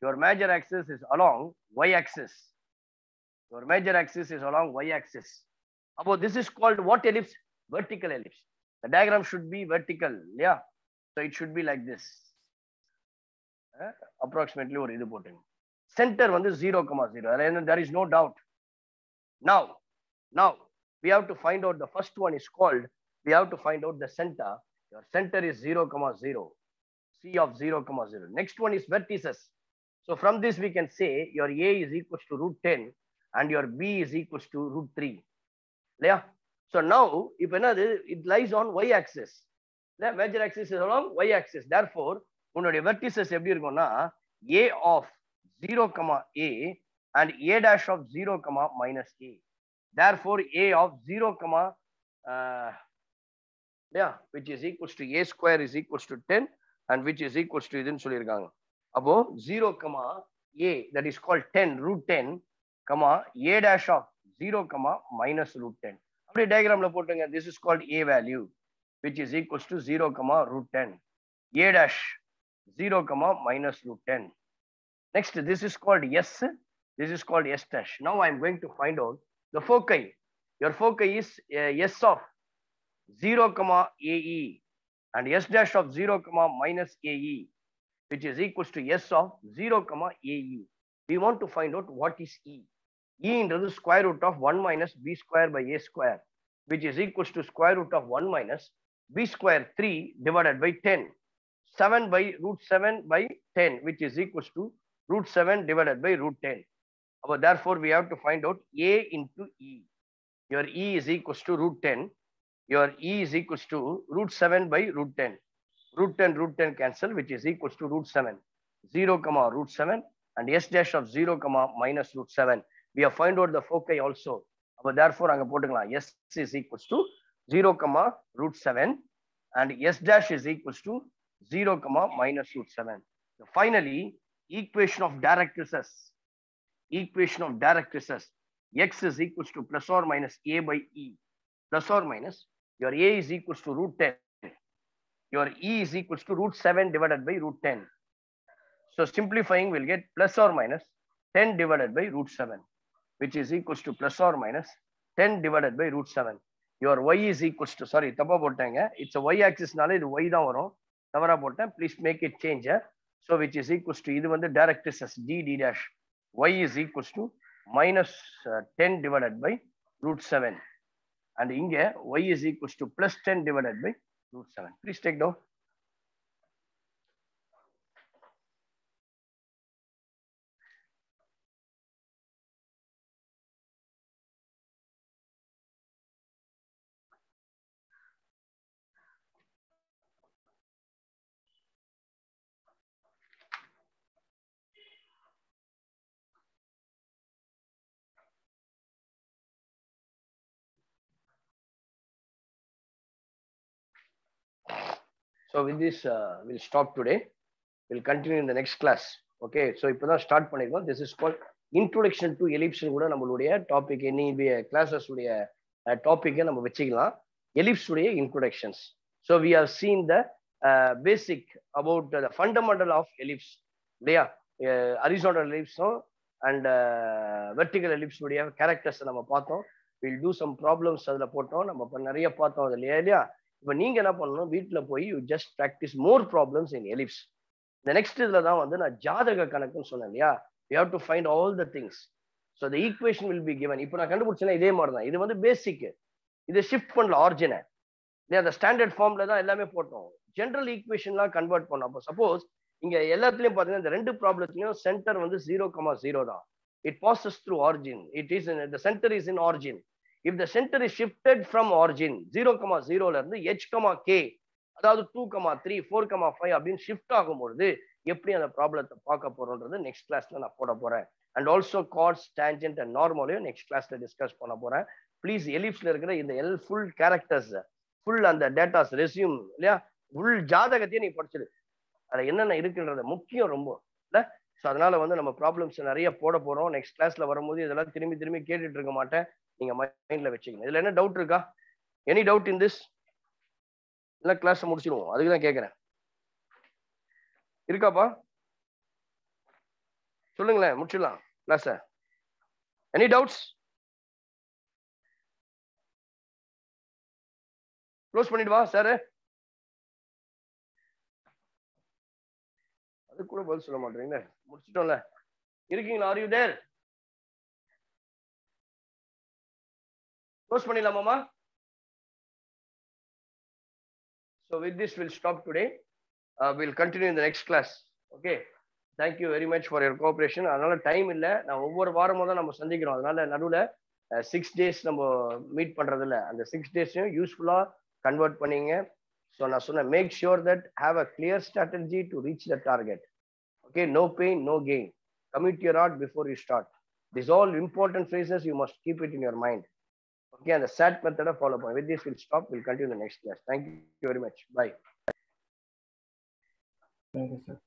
Your major axis is along y axis. Your major axis is along y axis. About this is called what ellipse? Vertical ellipse. The diagram should be vertical. Yeah. So it should be like this. Approximately or idu poting. Center vandu 0, 0. And there is no doubt. Now we have to find out the first one is called. We have to find out the center. Your center is 0, 0. C of 0, 0. Next one is vertices. So from this we can say your A is equals to root 10 and your B is equals to root 3. Yeah. So now if another it lies on y axis. The major axis is along y axis. Therefore, உன்னுடைய vertices எப்படி இருக்கும்னா A of 0, A and A dash of 0, minus A. Therefore, A of 0, which is equals to A square is equals to 10 and which is equals to இதுன்னு சொல்லியிருக்காங்க. அப்போ 0, A that is called 10 root 10, A dash of 0, minus root 10. அப்படியே diagramல போட்டுங்க. This is called A value which is equals to 0, root 10. A dash 0, minus root 10. Next, this is called S. This is called S dash. Now I am going to find out the foci. Your foci is S of 0, AE and S dash of 0, minus AE, which is equals to S of 0, AE. We want to find out what is E. E into the square root of 1 minus B square by A square, which is equals to square root of 1 minus B square 3 divided by 10. 7 by root 7 by 10, which is equals to root 7 divided by root 10. Therefore, we have to find out A into E. Your E is equals to root 10. Your E is equals to root 7 by root 10. Root 10 cancel, which is equals to root 7. 0, root 7 and S dash of 0, minus root 7. We have found out the foci also. Therefore, S is equals to 0, root 7 and S dash is equals to 0, minus root 7. So finally, equation of directrices. Equation of directrices. X is equals to plus or minus A by E. Plus or minus, your A is equals to root 10. your E is equals to root 7 divided by root 10. So simplifying, we'll get plus or minus 10 divided by root 7, which is equals to plus or minus 10 divided by root 7. Your Y is equals to, sorry, tapa போட்டேங்க. It's a Y axis நால இது Y தான் வரும். தவறா போட்டேன். Please make it change. So which is equals to, இது வந்து direct as D dash. Y is equals to minus 10 divided by root 7. And இங்க Y is equals to plus 10 divided by root 7. Please take down. So with this, we'll stop today. We'll continue in the next class. Okay. So இப்பதான் start பண்ணிருக்கோம். This is called introduction to ellipse கூட நம்மளுடைய topic classes உடைய topic நம்ம வச்சுக்கலாம். Ellipse உடைய introductions. So we have seen the basic about the fundamental of ellipse. இல்லையா? Horizontal ellipse and vertical ellipse உடைய characters நம்ம பார்த்தோம். We'll do some problems அதுல போட்டோம். நம்ம நிறைய பார்த்தோம் அதுல இல்லையா? இப்போ நீங்க என்ன பண்ணணும், வீட்டுல போய் you just practice more problems in ellipse. இந்த நெக்ஸ்ட் இதுல தான் வந்து நான் ஜாதக கணக்குன்னு சொன்னேன் இல்லையா? You have to find all the things. So the equation will be given. இப்போ நான் கண்டுபிடிச்சேன்னா இதே மாதிரி தான். இது வந்து பேசிக். இது ஷிஃப்ட் பண்ணல ஆரிஜினை இல்லையா? அந்த ஸ்டாண்டர்ட் ஃபார்ம்ல தான் எல்லாமே போட்டோம். ஜென்ரல் ஈக்குவேஷன்லாம் கன்வெர்ட் பண்ணோம். அப்போ சப்போஸ் இங்க எல்லாத்துலயும் பாத்தீங்கன்னா இந்த ரெண்டு ப்ராப்ளத்துலயும் சென்டர் வந்து 0,0 தான். It bosses through origin. It is the centre is in origin. If the center is shifted from origin 0,0 ல இருந்து h, k, அதாவது 2,3, 4,5 அப்படின்னு ஷிஃப்ட் ஆகும்போது எப்படி அந்த ப்ராப்ளத்தை பார்க்க போறோம்ன்றது நெக்ஸ்ட் கிளாஸ்ல நான் போட போறேன். And also chords, tangent and நார்மலையும் நெக்ஸ்ட் கிளாஸ்ல டிஸ்கஸ் பண்ண போறேன். ப்ளீஸ் எலிப்ஸ்ல இருக்கிற இந்த ஃபுல் கேரக்டர்ஸ், ஃபுல் அந்த டேட்டாஸ், ரெஸ்யூம் இல்லையா, ஃபுல் ஜாதகத்தையும் நீ படிச்சிடு. அதுல என்னென்ன இருக்குன்றது முக்கியம் ரொம்ப இல்ல. ஸோ அதனால வந்து நம்ம ப்ராப்ளம்ஸ் நிறைய போட போறோம். நெக்ஸ்ட் கிளாஸ்ல வரும்போது இதெல்லாம் திரும்பி திரும்பி கேட்டுட்டு இருக்க மாட்டேன். நீங்க மைண்ட்ல வச்சுக்கணும். இதுல என்ன டவுட் இருக்கா? Any doubt in this? இல்ல கிளாஸ் முடிச்சிடுவோம். அதுக்கு தான் கேட்கறேன். இருக்காப்பா? சொல்லுங்களேன், முடிச்சிடலாம் கிளாஸ். Any doubts? க்ளோஸ் பண்ணிடுவா சார். அது கூட பதில் சொல்ல மாட்டீங்க. முடிச்சிட்டோம்ல. இருக்கீங்களா? Are you there? க்ளோஸ் பண்ணிடலாமாமா? So with this we'll stop today. We'll continue in the next class. Okay. Thank you very much for your cooperation. அதனால டைம் இல்ல. நான் ஒவ்வொரு வாரமும் தான் நம்ம சந்திக்கிறோம். அதனால நடுவுல 6 days நம்ம மீட் பண்றது இல்ல. அந்த 6 days-ஐயும் யூஸ்ஃபுல்லா கன்வெர்ட் பண்ணீங்க. So நான் சொன்ன make sure that have a clear strategy to reach the target. Okay, no pain, no gain. Commit your heart before you start. These all important phrases you must keep it in your mind. Okay, and the SAT method follow up. With this, we'll stop. We'll continue in the next class. Thank you very much. Bye. Thank you, sir.